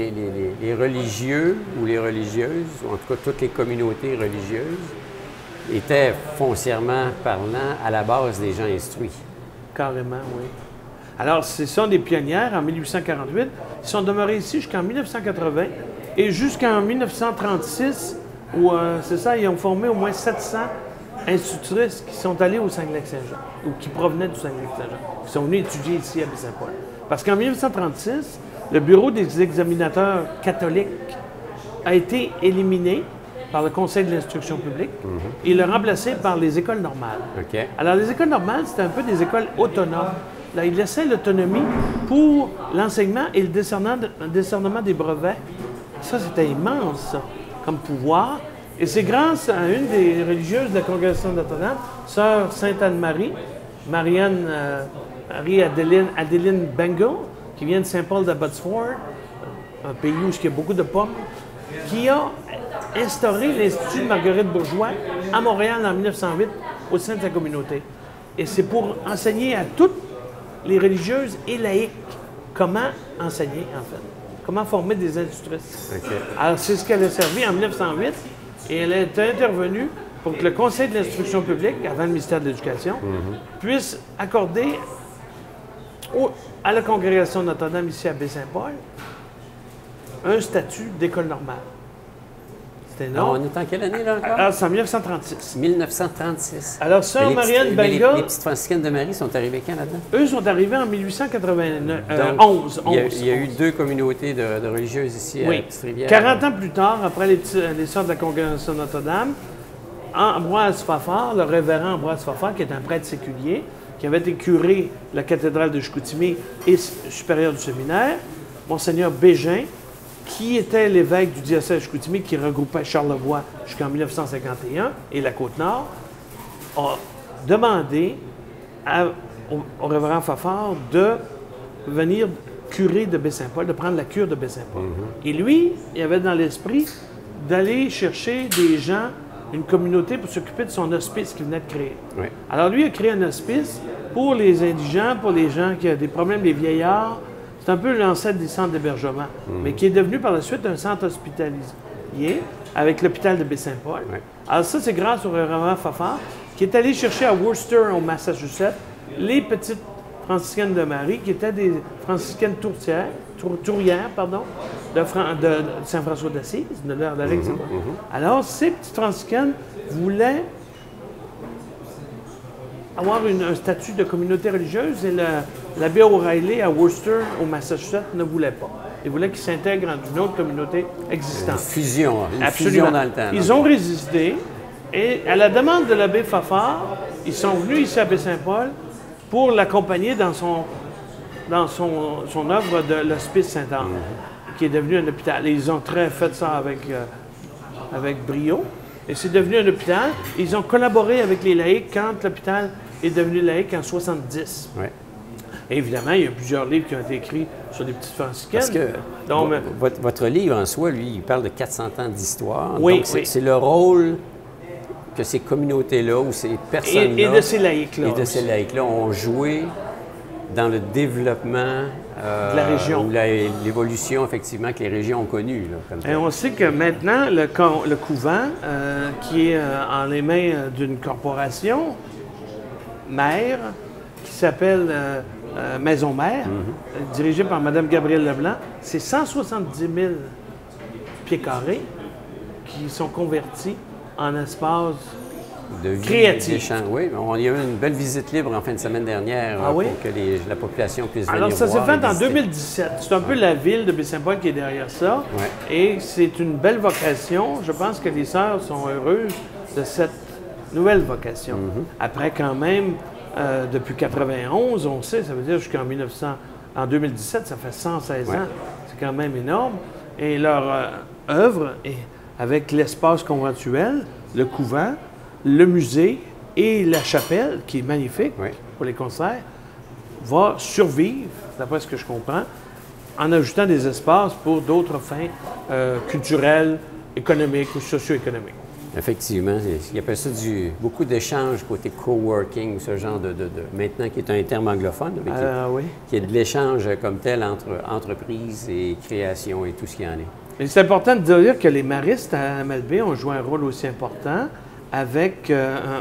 les religieux ou les religieuses, ou en tout cas toutes les communautés religieuses, étaient foncièrement parlant à la base des gens instruits. Carrément, oui. Alors, ce sont des pionnières en 1848. Ils sont demeurés ici jusqu'en 1980 et jusqu'en 1936, où, c'est ça, ils ont formé au moins 700 institutrices qui sont allées au Saguenay-Lac-Saint-Jean ou qui provenaient du Saguenay-Lac-Saint-Jean, qui sont venues étudier ici à Baie-Saint-Paul. Parce qu'en 1936, le bureau des examinateurs catholiques a été éliminé par le Conseil de l'instruction publique et il est remplacé par les écoles normales. OK. Alors, les écoles normales, c'était un peu des écoles autonomes. Là, ils laissaient l'autonomie pour l'enseignement et le décernement des brevets. Ça, c'était immense, ça, comme pouvoir. Et c'est grâce à une des religieuses de la Congrégation de Notre-Dame, Sœur Sainte-Anne-Marie, Marianne Marie-Adéline Bengal, qui vient de Saint-Paul d'Abbotsford, un pays où il y a beaucoup de pommes, qui a instauré l'Institut de Marguerite Bourgeois à Montréal en 1908 au sein de sa communauté. Et c'est pour enseigner à toutes les religieuses et laïques comment enseigner, en fait. Comment former des institutrices. OK. Alors, c'est ce qu'elle a servi en 1908 et elle est intervenue pour que le Conseil de l'instruction publique, avant le ministère de l'Éducation, puisse accorder à la Congrégation de Notre-Dame ici à Baie-Saint-Paul un statut d'école normale. C'était Alors, énorme. on est en quelle année, là, encore? Alors, c'est en 1936. 1936. Alors, Sœur Mais les Marianne petites- mais les Bengal, petites franciscaines de Marie sont arrivées quand là-dedans? eux sont arrivés en 1891. Il y a eu deux communautés de religieuses ici à Oui. Petite-Rivière. 40 ans plus tard, après les Sœurs de la Congrégation de Notre-Dame, Ambroise Fafard, le révérend Ambroise Fafard, qui est un prêtre séculier, qui avait été curé de la cathédrale de Chicoutimi et supérieur du séminaire, Monseigneur Bégin, qui était l'évêque du diocèse de Chicoutimi, qui regroupait Charlevoix jusqu'en 1951 et la Côte-Nord, a demandé au révérend Fafard de venir curer de Baie-Saint-Paul, de prendre la cure de Baie-Saint-Paul. Et lui, il avait dans l'esprit d'aller chercher des gens, une communauté pour s'occuper de son hospice qu'il venait de créer. Oui. Alors lui a créé un hospice pour les indigents, pour les gens qui ont des problèmes, les vieillards. C'est un peu l'ancêtre des centres d'hébergement, mais qui est devenu par la suite un centre hospitalier avec l'hôpital de Baie-Saint-Paul. Oui. Alors ça, c'est grâce au révérend Fafard qui est allé chercher à Worcester, au Massachusetts, les petites franciscaines de Marie, qui étaient des franciscaines tourières, de Saint-François d'Assise, de l'heure d'Alexandre. Alors, ces petites franciscaines voulaient avoir un statut de communauté religieuse et l'abbé O'Reilly à Worcester, au Massachusetts, ne voulait pas. Il voulait qu'ils s'intègrent dans une autre communauté existante. Une Absolument. fusion dans le temps. Ils ont résisté et à la demande de l'abbé Fafard, ils sont venus ici à Baie-Saint-Paul pour l'accompagner dans son œuvre de l'Hospice Saint-Anne, qui est devenu un hôpital. Et ils ont très fait ça avec brio. Et c'est devenu un hôpital. Ils ont collaboré avec les laïcs quand l'hôpital est devenu laïque en 70. Ouais. Et évidemment, il y a plusieurs livres qui ont été écrits sur des petites franciscaines. Parce que Donc, votre livre en soi, lui, il parle de 400 ans d'histoire. Oui, Donc, oui. c'est le rôle que ces communautés-là ou ces personnes-là... et de ces laïcs-là. Et de ces laïcs-là ont joué dans le développement de la région. ou l'évolution, effectivement, que les régions ont connue. Là, comme Et on sait que maintenant, le couvent, qui est en les mains d'une corporation mère, qui s'appelle Maison Mère, dirigée par Mme Gabrielle Leblanc, c'est 170 000 pieds carrés qui sont convertis en espace de vie, créatif. d'échange. Oui, il y a eu une belle visite libre en fin de semaine dernière Ah oui? pour que la population puisse Alors, venir ça s'est voir fait et en visiter. 2017. C'est un peu la ville de Baie-Saint-Paul qui est derrière ça. Ouais. Et c'est une belle vocation. Je pense que les sœurs sont heureuses de cette nouvelle vocation. Après, quand même, depuis 91, on sait, ça veut dire en 2017, ça fait 116 Ouais. ans. C'est quand même énorme. Et leur œuvre, avec l'espace conventuel, le couvent, le musée et la chapelle, qui est magnifique Oui. pour les concerts, va survivre, d'après ce que je comprends, en ajoutant des espaces pour d'autres fins culturelles, économiques ou socio-économiques. Effectivement, il appelle ça beaucoup d'échanges côté coworking, ce genre maintenant qui est un terme anglophone, mais Oui. qui est de l'échange comme tel entre entreprises et création et tout ce qui en est. Et c'est important de dire que les maristes à MLB ont joué un rôle aussi important avec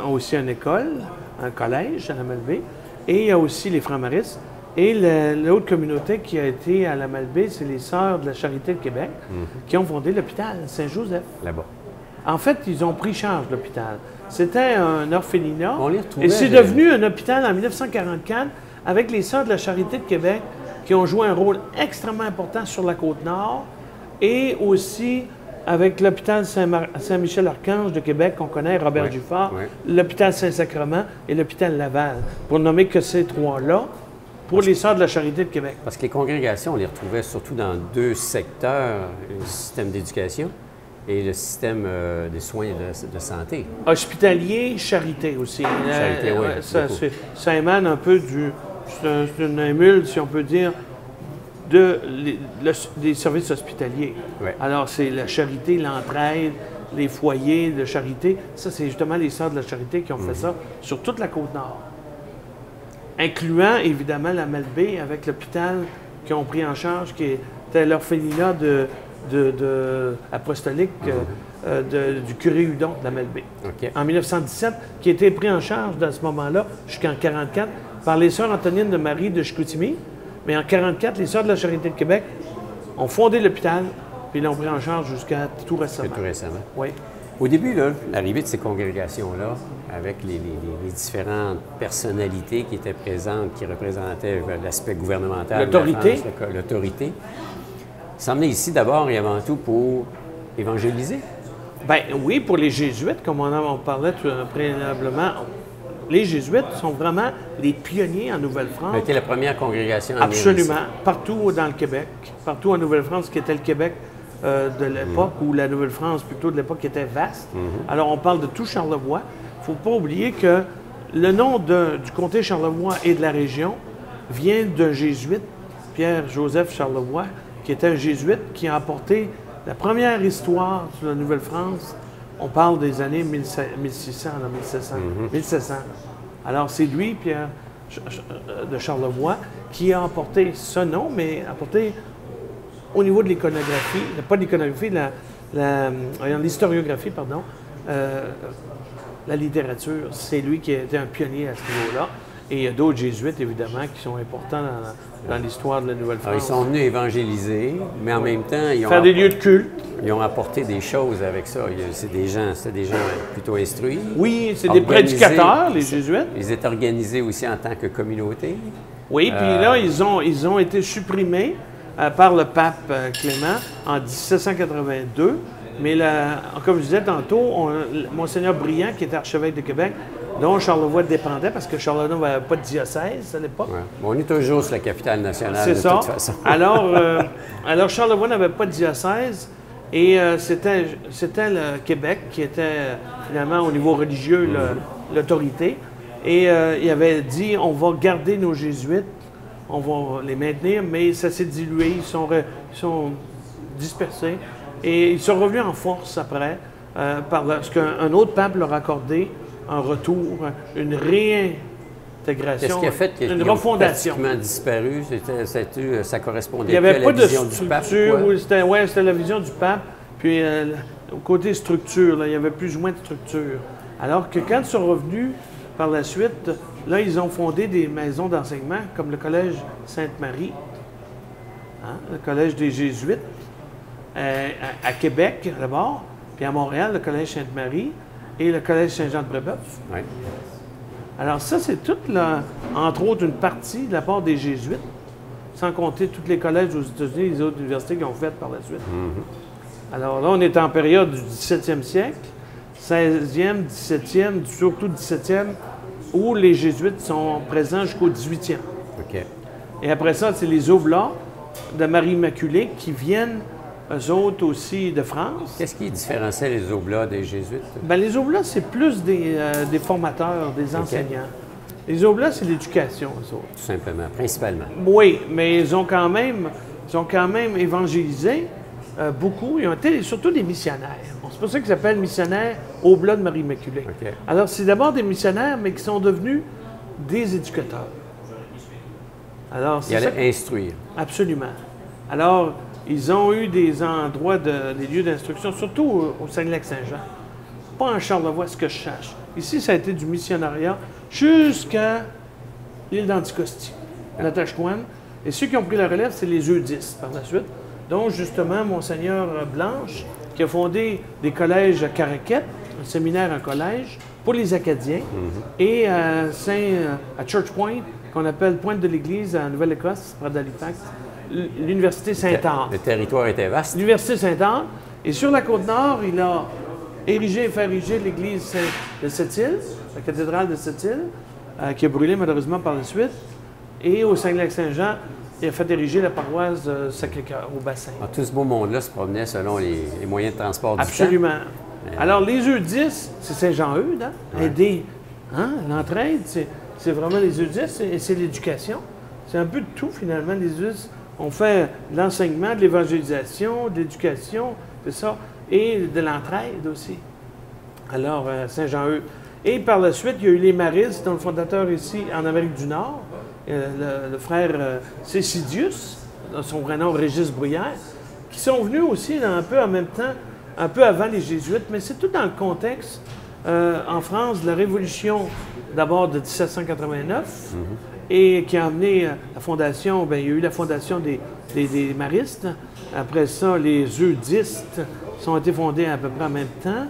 aussi une école, un collège à la MLB, et il y a aussi les francs-maristes. Et l'autre communauté qui a été à la MLB, c'est les Sœurs de la Charité de Québec, qui ont fondé l'hôpital Saint-Joseph. Là-bas. En fait, ils ont pris charge de l'hôpital. C'était un orphelinat. On les retrouvait, Et c'est devenu un hôpital en 1944 avec les Sœurs de la Charité de Québec qui ont joué un rôle extrêmement important sur la Côte-Nord et aussi avec l'hôpital Saint-Michel-Archange de Québec qu'on connaît, Robert Ouais, Dufort, ouais. l'hôpital Saint-Sacrement et l'hôpital Laval, pour nommer que ces trois-là pour les Sœurs de la Charité de Québec. Parce que les congrégations, on les retrouvait surtout dans deux secteurs, le système d'éducation et le système des soins de santé. Hospitalier, charité aussi. Charité, oui, beaucoup. Ça émane un peu c'est une émule, si on peut dire, des services hospitaliers. Ouais. Alors, c'est la charité, l'entraide, les foyers de charité. Ça, c'est justement les Sœurs de la Charité qui ont fait ça sur toute la Côte-Nord. Incluant, évidemment, la MLB avec l'hôpital qui ont pris en charge, qui était l'orphelinat apostolique du curé Hudon de la MLB. OK. En 1917, qui a été pris en charge dans ce moment-là, jusqu'en 1944, par les Sœurs Antonines de Marie de Chicoutimi. Mais en 1944, les Sœurs de la Charité de Québec ont fondé l'hôpital, puis l'ont pris en charge jusqu'à tout récemment. Tout récemment. Oui. Au début, là, l'arrivée de ces congrégations-là, avec les différentes personnalités qui étaient présentes, qui représentaient l'aspect gouvernemental, L'autorité. de la France, l'autorité, s'emmener ici d'abord et avant tout pour évangéliser. Bien oui, pour les Jésuites, comme on parlait préalablement, les Jésuites sont vraiment les pionniers en Nouvelle-France. C'était la première congrégation à venir Absolument. ici. Partout dans le Québec, partout en Nouvelle-France, qui était le Québec de l'époque, ou la Nouvelle-France plutôt de l'époque qui était vaste. Alors, on parle de tout Charlevoix. Il ne faut pas oublier que le nom du comté Charlevoix et de la région vient d'un jésuite, Pierre-Joseph Charlevoix, qui était un jésuite qui a apporté la première histoire sur la Nouvelle-France. On parle des années 1600, 1700. Alors, c'est lui, Pierre de Charlevoix, qui a apporté ce nom, mais apporté au niveau de l'iconographie, pas de l'iconographie, l'historiographie, pardon, la littérature. C'est lui qui a été un pionnier à ce niveau-là. Et il y a d'autres jésuites, évidemment, qui sont importants dans l'histoire de la Nouvelle-France. Alors, ils sont venus évangéliser, mais en même temps, ils ont... Faire des lieux de culte. ils ont apporté des choses avec ça. C'était des gens plutôt instruits. Oui, c'est des prédicateurs, les Jésuites. jésuites. Ils étaient organisés aussi en tant que communauté. Oui, puis là, ils ont été supprimés par le pape Clément en 1782. Mais comme je disais tantôt, Monseigneur Briand, qui était archevêque de Québec, dont Charlevoix dépendait, parce que Charlevoix n'avait pas de diocèse à l'époque. Ouais. Bon, on est toujours sur la capitale nationale, C'est de ça. toute façon. Alors, Charlevoix n'avait pas de diocèse, et c'était le Québec qui était finalement au niveau religieux l'autorité. Et il avait dit, on va garder nos jésuites, on va les maintenir, mais ça s'est dilué, ils sont dispersés. Et ils sont revenus en force après, parce qu'un autre pape leur a accordé un retour, une réintégration, Qu'est-ce qui a fait qu'ils une ont refondation. pratiquement disparu? Ça correspondait Il n'y avait à la pas de vision du pape? structure, Quoi? c'était la vision du pape, puis au côté structure, là, il y avait plus ou moins de structure. Alors que quand ils sont revenus par la suite, là, ils ont fondé des maisons d'enseignement, comme le Collège Sainte-Marie, le Collège des Jésuites, à Québec, d'abord, puis à Montréal, le Collège Sainte-Marie et le Collège Saint-Jean-de-Brébeuf. Oui. Alors ça, c'est toute, entre autres, une partie de la part des Jésuites, sans compter tous les collèges aux États-Unis et les autres universités qui ont fait par la suite. Alors là, on est en période du 17e siècle, 16e, 17e, surtout 17e, où les Jésuites sont présents jusqu'au 18e. OK. Et après ça, c'est les Oblats de Marie Immaculée qui viennent, eux autres aussi, de France. Qu'est-ce qui différenciait les Oblats des Jésuites? Bien, les Oblats, c'est plus des formateurs, des enseignants. Les Oblats, c'est l'éducation, eux autres. Tout simplement, principalement. Oui, mais ils ont quand même évangélisé beaucoup. Ils ont été surtout des missionnaires. Bon, c'est pour ça qu'ils s'appellent missionnaires Oblats de Marie Immaculée. OK. Alors, c'est d'abord des missionnaires, mais qui sont devenus des éducateurs. Alors, Ils allaient instruire. Absolument. Alors, ils ont eu des endroits, des lieux d'instruction, surtout au Saguenay-Lac-Saint-Jean. Pas en Charlevoix, ce que je cherche. Ici, ça a été du missionnariat jusqu'à l'île d'Anticosti, Natashquan. Et ceux qui ont pris la relève, c'est les eudistes par la suite, dont justement Monseigneur Blanche, qui a fondé des collèges à Caraquette, un séminaire, un collège, pour les Acadiens, et à Church Point, qu'on appelle Pointe de l'Église, en Nouvelle-Écosse, près d'Halifax, l'Université Sainte-Anne. Le territoire était vaste. L'Université Sainte-Anne. Et sur la Côte-Nord, il a fait ériger l'église de Sept-Îles, la cathédrale de Sept-Îles, qui a brûlé malheureusement par la suite. Et au Saguenay-Lac-Saint-Jean, il a fait ériger la paroisse Sacré-Cœur au bassin. Alors, tout ce beau monde-là se promenait selon les moyens de transport du Absolument. temps. Alors, les eudistes, c'est Saint-Jean-Eudes, aider. L'entraide, c'est vraiment les eudistes et c'est l'éducation. C'est un peu de tout, finalement, les eudistes. On fait de l'enseignement, de l'évangélisation, de l'éducation, c'est ça, et de l'entraide aussi. Alors, Saint-Jean-Eudes. Et par la suite, il y a eu les Maristes, dont le fondateur ici en Amérique du Nord, le frère Cécidius, son vrai nom Régis Bruyère, qui sont venus aussi un peu en même temps, un peu avant les Jésuites, mais c'est tout dans le contexte, en France, de la Révolution d'abord de 1789, et qui a amené la fondation, bien, il y a eu la fondation des Maristes. Après ça, les eudistes ont été fondés à peu près en même temps.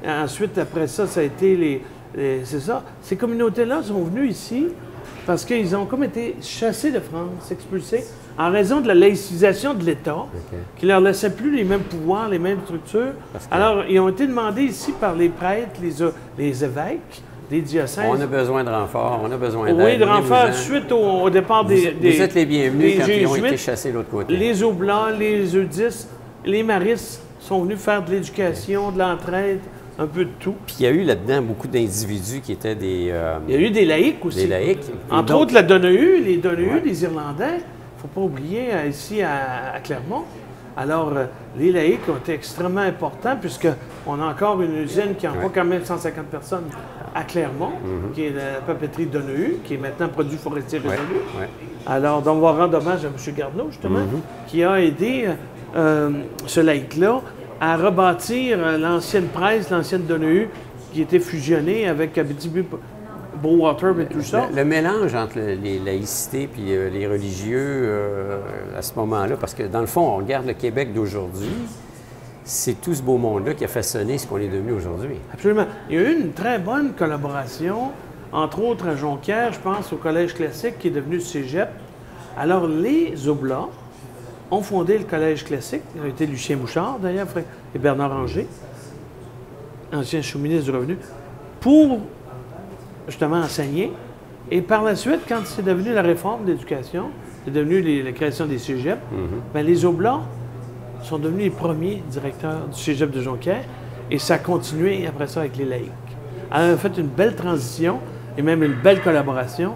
Et ensuite, après ça, ça a été c'est ça. Ces communautés-là sont venues ici parce qu'ils ont comme été chassés de France, expulsés, en raison de la laïcisation de l'État, qui ne leur laissait plus les mêmes pouvoirs, les mêmes structures. Alors, ils ont été demandés ici par les prêtres, les évêques, des diocèses. On a besoin de renfort, on a besoin d'aide. Oui, de renfort suite au départ vous êtes les bienvenus quand ils ont été chassés de l'autre côté. Les Oblats, les eudistes, les Maristes sont venus faire de l'éducation, de l'entraide, un peu de tout. Puis il y a eu là-dedans beaucoup d'individus qui étaient des... il y a eu des laïcs aussi. Des laïcs. Entre autres, la Donahue, les Donahue, les Irlandais. Il ne faut pas oublier, ici à Clermont. Alors, les laïcs ont été extrêmement importants, puisqu'on a encore une usine qui envoie quand même 150 personnes à Clermont, qui est la papeterie Donahue, qui est maintenant produit forestier résolu. Alors, donc, on va rendre hommage à M. Garneau, justement, qui a aidé ce laïc-là à rebâtir l'ancienne presse, l'ancienne Donahue, qui était fusionnée avec Abitibi-Bowater et tout ça. Le mélange entre les laïcités et les religieux à ce moment-là, parce que dans le fond, on regarde le Québec d'aujourd'hui, c'est tout ce beau monde-là qui a façonné ce qu'on est devenu aujourd'hui. Absolument. Il y a eu une très bonne collaboration, entre autres à Jonquière, je pense au Collège classique qui est devenu le Cégep. Alors, les Oblats ont fondé le Collège classique. Il a été Lucien Bouchard, d'ailleurs, et Bernard Anger, ancien sous-ministre du Revenu, pour justement enseigner. Et par la suite, quand c'est devenu la réforme de l'éducation, c'est devenu la création des cégeps, bien, les Oblats sont devenus les premiers directeurs du cégep de Jonquière et ça a continué après ça avec les laïcs. Alors, on a fait une belle transition et même une belle collaboration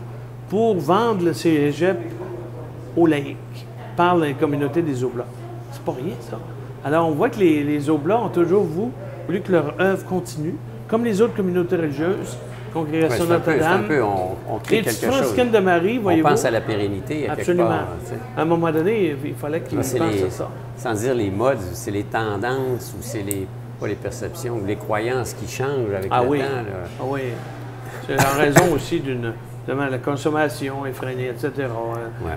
pour vendre le cégep aux laïcs par la communauté des Oblats. C'est pas rien, ça. Alors, on voit que les Oblats ont toujours voulu que leur œuvre continue, comme les autres communautés religieuses, Congrégation Notre-Dame. On crée quelque chose. Franciscaines de Marie, voyez-vous. On pense à la pérennité, à Absolument. quelque part, à un moment donné, il fallait qu'ils pensent à ça. Sans dire les modes, c'est les tendances ou c'est pas les perceptions, les croyances qui changent avec le temps. Là. Ah oui. C'est la raison aussi d'une la consommation effrénée, etc. Ouais.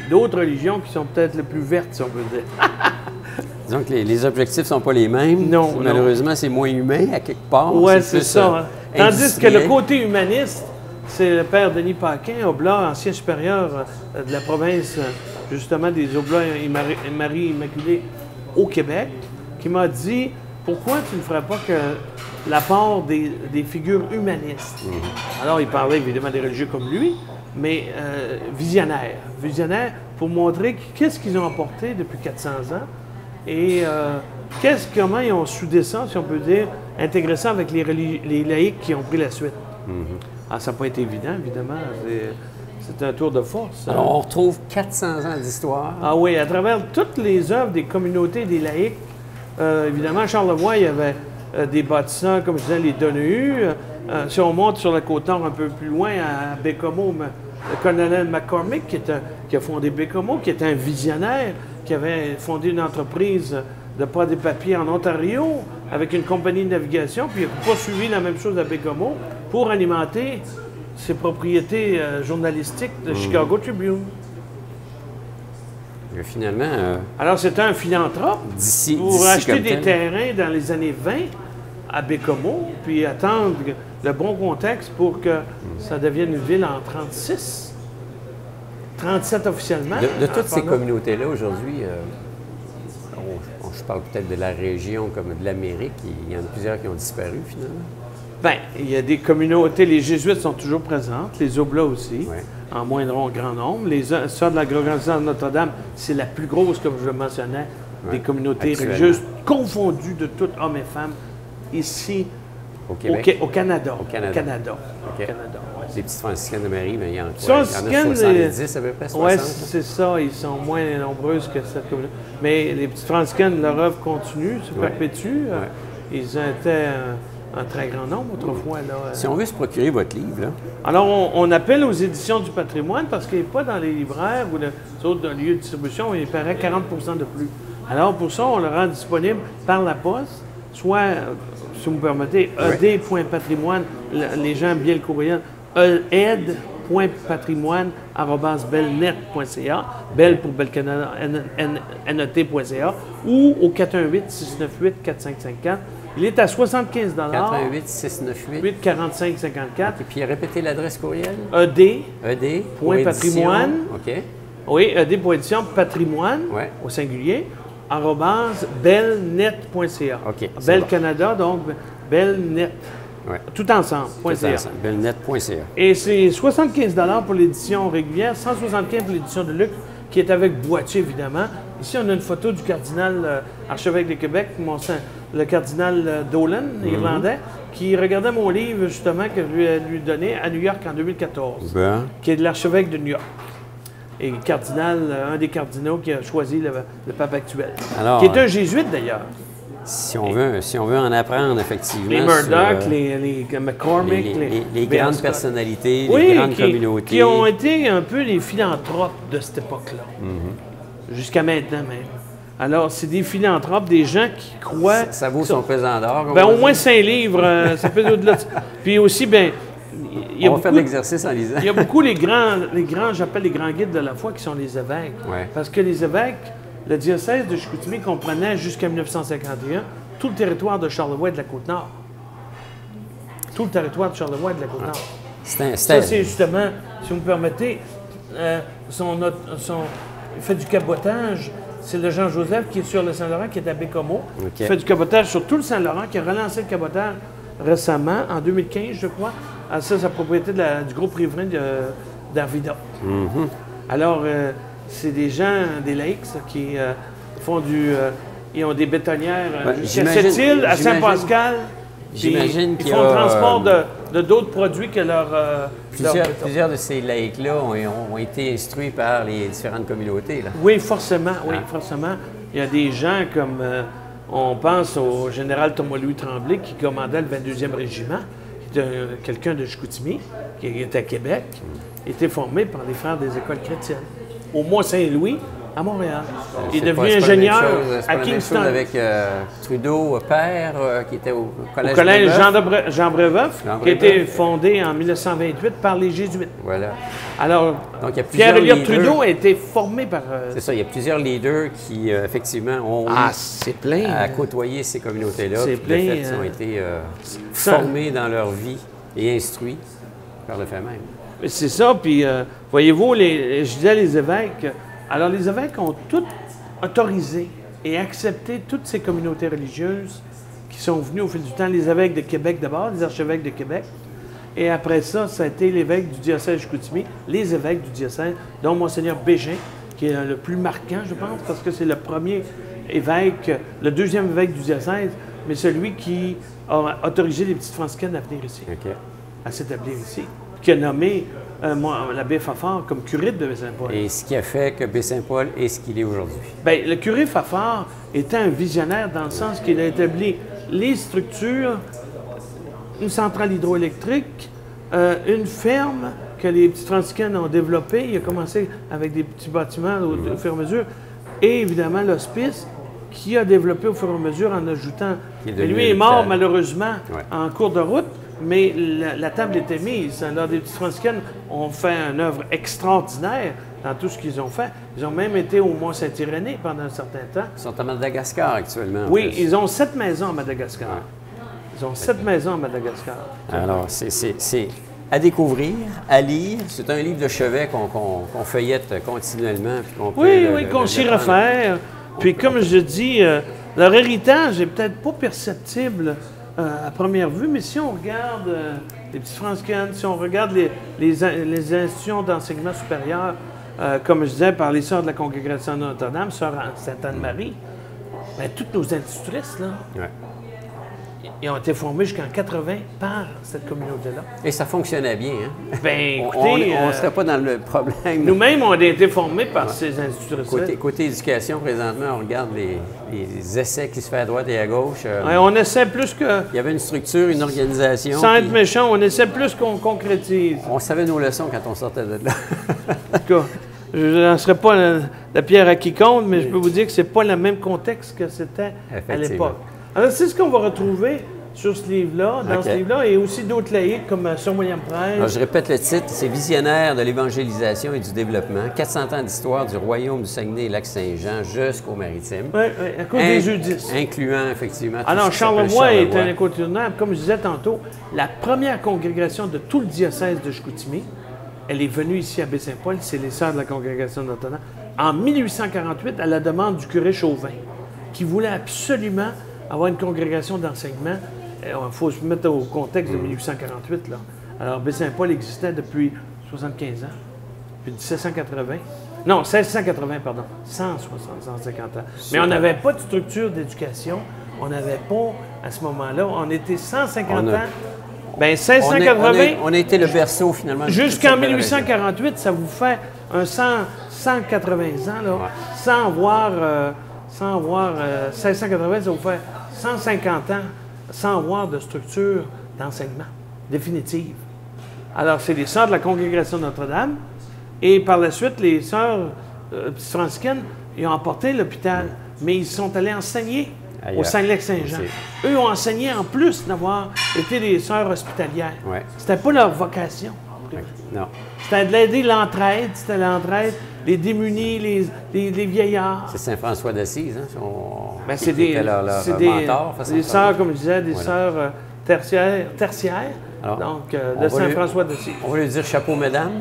D'autres religions qui sont peut-être les plus vertes, si on peut dire. Disons que les objectifs ne sont pas les mêmes. Non. Malheureusement, c'est moins humain à quelque part. Oui, c'est ça. Tandis que le industriel. côté humaniste, c'est le père Denis Paquin, Oblat, ancien supérieur de la province, justement, des Oblats et Marie Immaculée au Québec, qui m'a dit « Pourquoi tu ne ferais pas que l'apport des figures humanistes? » Alors, il parlait évidemment des religieux comme lui, mais visionnaires. Visionnaires pour montrer qu'est-ce qu'ils ont apporté depuis 400 ans et comment ils ont soudé ça, si on peut dire, intégré ça avec les laïcs qui ont pris la suite. Alors, ça n'a pas été évident, évidemment. C'est un tour de force. Alors, on retrouve 400 ans d'histoire. Ah oui, à travers toutes les œuvres des communautés des laïcs. Évidemment, à Charlevoix, il y avait des bâtisseurs, comme je disais, les Donahue. Si on monte sur la Côte-Nord un peu plus loin, à Bécomo, le colonel McCormick, qui a fondé Bécomo, qui était un visionnaire, qui avait fondé une entreprise de pas des papiers en Ontario avec une compagnie de navigation, puis il a poursuivi la même chose à Bécomo pour alimenter ses propriétés journalistiques de Chicago Tribune. Et finalement... Alors, c'était un philanthrope pour acheter des tel. terrains dans les années 20 à Bécomo, puis attendre le bon contexte pour que ça devienne une ville en 36. 37 officiellement. De toutes ces communautés-là, aujourd'hui, je parle peut-être de la région comme de l'Amérique, il y en a plusieurs qui ont disparu, finalement. Bien, il y a des communautés, les Jésuites sont toujours présentes, les Oblats aussi, Ouais. en moindre grand nombre. Les Sœurs de la Congrégation de Notre-Dame, c'est la plus grosse, comme je le mentionnais, des communautés actuellement. religieuses confondues de tous hommes et femmes, ici, Au Québec? au Canada. Au Canada. Au Canada. OK. Au Canada, ouais. Les petites franciscaines de Marie, mais il y en a, Franciscaines, 70 à peu près, 60. Oui, c'est ça. Ils sont moins nombreuses que cette communauté. Mais les petites franciscaines, leur œuvre continue, se perpétue. Ils étaient un très grand nombre autrefois. Là. Si on veut se procurer votre livre, là, Alors, on appelle aux éditions du patrimoine parce qu'il n'est pas dans les libraires ou les autres lieux de distribution, il paraît 40 de plus. Alors, pour ça, on le rend disponible par la poste, soit, si vous me permettez, ed.patrimoine, les gens aiment bien le courriel, ed.patrimoine@belnet.ca, Bell pour Bell Canada, net.ca, ou au 418-698-4554. Il est à 75 418-698. 4554. Et puis répétez l'adresse courriel. ed. ED. Point patrimoine. OK. Oui, ed.édition patrimoine, Ouais. au singulier, @belnet.ca. OK, c'est Bell bon. Canada, donc Belnet. Ouais. Tout ensemble, .ca. Belnet.ca. Et c'est 75 pour l'édition régulière, 175 pour l'édition de luxe, qui est avec boîtier, évidemment. Ici, on a une photo du cardinal archevêque de Québec, le cardinal Dolan, irlandais, qui regardait mon livre, justement, que je lui ai donné à New York en 2014, Ben, qui est de l'archevêque de New York. Et cardinal, un des cardinaux qui a choisi le pape actuel, alors, qui est un jésuite, d'ailleurs. si on veut en apprendre, effectivement... Les Murdoch, sur, les McCormick, les grandes personnalités, oui, les grandes communautés. qui ont été un peu les philanthropes de cette époque-là. Jusqu'à maintenant même. Alors, c'est des philanthropes, des gens qui croient... Ça vaut son pesant d'or. Ben, au moins 5 livres, ça peut au-delà de... Puis aussi, ben, il y a on va faire de l'exercice en lisant. Il y a beaucoup les grands, j'appelle les grands guides de la foi, qui sont les évêques. Ouais. Parce que les évêques, le diocèse de Chicoutimi comprenait jusqu'à 1951 tout le territoire de Charlevoix et de la Côte-Nord. Tout le territoire de Charlevoix et de la Côte-Nord. Ça, c'est justement, si vous me permettez, il fait du cabotage. C'est le Jean-Joseph qui est sur le Saint-Laurent, qui est à Bécomo. Okay. Il fait du cabotage sur tout le Saint-Laurent, qui a relancé le cabotage récemment, en 2015, je crois. Ah, ça, c'est la propriété du groupe riverain d'Arvida. Alors, c'est des gens, des laïcs, qui font ils ont des bétonnières jusqu'à Sept-Îles, à Saint-Pascal. J'imagine qu'ils font le transport de d'autres produits que leur... Plusieurs de ces laïcs-là ont été instruits par les différentes communautés. Là. Oui, forcément. Oui, forcément. Il y a des gens comme... on pense au général Thomas-Louis Tremblay qui commandait le 22e régiment, qui était quelqu'un de Chicoutimi, qui était à Québec, était formé par les frères des écoles chrétiennes. Au Mont-Saint-Louis, à Montréal. Il est devenu ingénieur à Kingston. Avec Trudeau, père, qui était au collège. Au collège Jean Brébeuf, qui a été fondé en 1928 par les Jésuites. Voilà. Alors, Pierre-Éliott Trudeau a été formé par... C'est ça, il y a plusieurs leaders qui, effectivement, ont côtoyé ces communautés-là. C'est plein. Ils ont été formés dans leur vie et instruits par le fait même. C'est ça, puis voyez-vous, je disais les évêques... Alors, les évêques ont tous autorisé et accepté toutes ces communautés religieuses qui sont venues au fil du temps. Les évêques de Québec d'abord, les archevêques de Québec. Et après ça, ça a été l'évêque du diocèse de Chicoutimi, les évêques du diocèse, dont Monseigneur Bégin, qui est le plus marquant, je pense, parce que c'est le premier évêque, le deuxième évêque du diocèse, mais celui qui a autorisé les petites franciscaines à venir ici, à s'établir ici, qui a nommé l'abbé Fafard comme curé de Baie-Saint-Paul. Et ce qui a fait que Baie-Saint-Paul est ce qu'il est aujourd'hui? Bien, le curé Fafard était un visionnaire dans le sens qu'il a établi les structures, une centrale hydroélectrique, une ferme que les petites franciscaines ont développée. Il a commencé avec des petits bâtiments au fur et à mesure. Et évidemment, l'hospice qui a développé au fur et à mesure en ajoutant... Et lui est mort malheureusement en cours de route. Mais la table était mise. Alors, les petites franciscaines ont fait une œuvre extraordinaire dans tout ce qu'ils ont fait. Ils ont même été au Mont-Saint-Irénée pendant un certain temps. Ils sont à Madagascar actuellement. Oui, ils ont 7 maisons à Madagascar. Ils ont 7 maisons à Madagascar. Alors, c'est à découvrir, à lire. C'est un livre de chevet qu'on feuillette continuellement. Qu'on s'y réfère. Puis, comme je dis, leur héritage n'est peut-être pas perceptible à première vue, mais si on regarde les petites franciscaines, si on regarde les institutions d'enseignement supérieur, comme je disais, par les sœurs de la Congrégation de Notre-Dame, sœur Sainte-Anne-Marie, bien, toutes nos institutrices, là, ils ont été formés jusqu'en 80 par cette communauté-là. Et ça fonctionnait bien, hein? Bien, écoutez... On ne serait pas dans le problème. Nous-mêmes, on a été formés par ces institutrices. Côté éducation, présentement, on regarde les essais qui se font à droite et à gauche. On essaie plus que... Il y avait une structure, une organisation. Sans être méchant, on essaie plus qu'on concrétise. On savait nos leçons quand on sortait de là. En tout cas, je n'en serais pas la pierre à quiconque, mais je peux vous dire que ce n'est pas le même contexte que c'était à l'époque. Alors, c'est ce qu'on va retrouver sur ce livre-là, dans ce livre-là, et aussi d'autres laïcs comme Sir William Price. Alors, je répète le titre, c'est Visionnaire de l'évangélisation et du développement, 400 ans d'histoire du royaume du Saguenay et Lac-Saint-Jean jusqu'aux Maritimes. Oui, à cause des Judis. Incluant, effectivement, tout alors, ce Charlevoix est un incontournable. Comme je disais tantôt, la première congrégation de tout le diocèse de Chicoutimi, elle est venue ici à Baie-Saint-Paul, c'est les Sœurs de la Congrégation de Notre-Dame, en 1848, à la demande du curé Chauvin, qui voulait absolument avoir une congrégation d'enseignement. Il faut se mettre au contexte de 1848. Là. Alors, Baie-Saint-Paul existait depuis 75 ans, depuis 1780. Non, 1680, pardon. 150 ans. Mais on n'avait pas de structure d'éducation. On n'avait pas, à ce moment-là, on était 150 ans. Bien, 1680... On a été le berceau, finalement. Jusqu'en 1848, ça vous fait un 180 ans, là, sans voir 1680, ça vous fait 150 ans sans avoir de structure d'enseignement définitive. Alors, c'est les sœurs de la Congrégation de Notre-Dame, et par la suite, les sœurs franciscaines, ils ont emporté l'hôpital, mais ils sont allés enseigner au Saguenay-Lac-Saint-Jean. Eux ont enseigné en plus d'avoir été des sœurs hospitalières. C'était pas leur vocation. préféré. Non. C'était de l'aider l'entraide, les démunis, les vieillards. C'est Saint-François d'Assise, hein? Ben, qui c'est des, était leur c'est mentor, façon des de sœurs, parler. comme je disais, des Voilà. sœurs tertiaires, Alors, donc on de va lui- Saint-François d'Assise. On va lui dire chapeau, mesdames.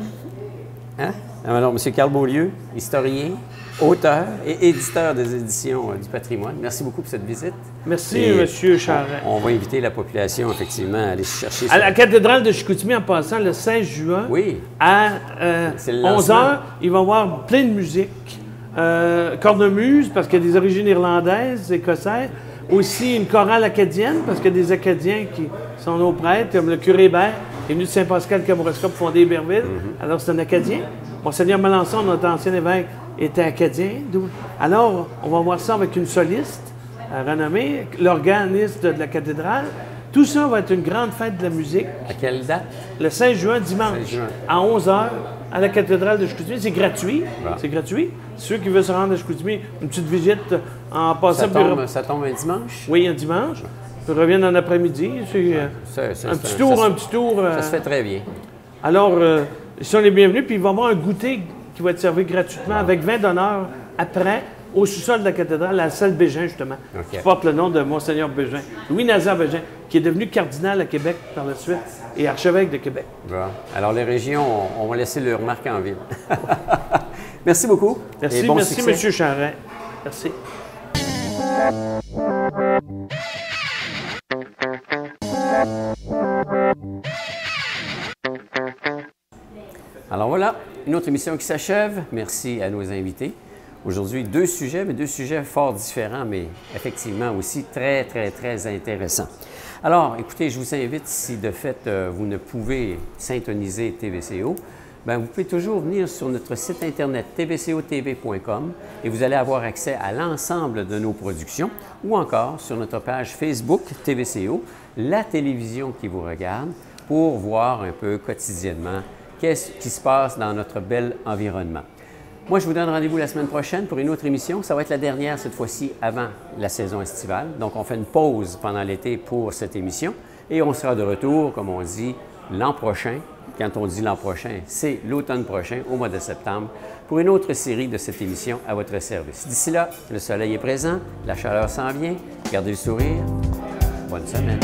Hein? Alors, M. Carl Beaulieu, historien, auteur et éditeur des éditions du patrimoine. Merci beaucoup pour cette visite. Merci, Et M. Charret. On va inviter la population, effectivement, à aller se chercher. À la cathédrale de Chicoutimi, en passant, le 16 juin, Oui. à C'est le 11 lancement. h, il va y avoir plein de musique. Cornemuse, parce qu'il y a des origines irlandaises, écossaises. Aussi une chorale acadienne, parce qu'il y a des Acadiens qui sont nos prêtres, comme le curé Hébert, qui est venu de Saint-Pascal-Kamouraska pour fonder Héberville. Alors, c'est un Acadien. Monseigneur Melançon, notre ancien évêque, était Acadien. Alors, on va voir ça avec une soliste renommée, l'organiste de la cathédrale. Tout ça va être une grande fête de la musique. À quelle date? Le 16 juin, dimanche, 16 juin. à 11 h, à la cathédrale de Chicoutimi. C'est gratuit. Bon. C'est gratuit. Ceux qui veulent se rendre à Chicoutimi, une petite visite en passant. Ça tombe un dimanche? Oui, un dimanche. Ils reviennent en après-midi. Ça, un petit tour. Ça se fait très bien. Alors, ils sont les bienvenus. Puis il va y avoir un goûter qui va être servi gratuitement avec vin d'honneur après, au sous-sol de la cathédrale, la salle Bégin, justement, OK. qui porte le nom de Monseigneur Bégin, Louis-Nazaire Bégin, qui est devenu cardinal à Québec par la suite et archevêque de Québec. Bon. Alors, les régions, on va laisser leur marque en ville. Merci beaucoup. Merci, et bon merci, succès. M. Charret. Merci. Alors voilà, une autre émission qui s'achève. Merci à nos invités. Aujourd'hui, deux sujets fort différents, mais effectivement aussi très, très, très intéressants. Alors, écoutez, je vous invite, si de fait vous ne pouvez syntoniser TVCO, bien, vous pouvez toujours venir sur notre site internet tvcotv.com et vous allez avoir accès à l'ensemble de nos productions ou encore sur notre page Facebook TVCO, la télévision qui vous regarde, pour voir un peu quotidiennement qu'est-ce qui se passe dans notre bel environnement. Moi, je vous donne rendez-vous la semaine prochaine pour une autre émission. Ça va être la dernière cette fois-ci avant la saison estivale. Donc, on fait une pause pendant l'été pour cette émission et on sera de retour, comme on dit, l'an prochain. Quand on dit l'an prochain, c'est l'automne prochain, au mois de septembre, pour une autre série de cette émission à votre service. D'ici là, le soleil est présent, la chaleur s'en vient. Gardez le sourire. Bonne semaine.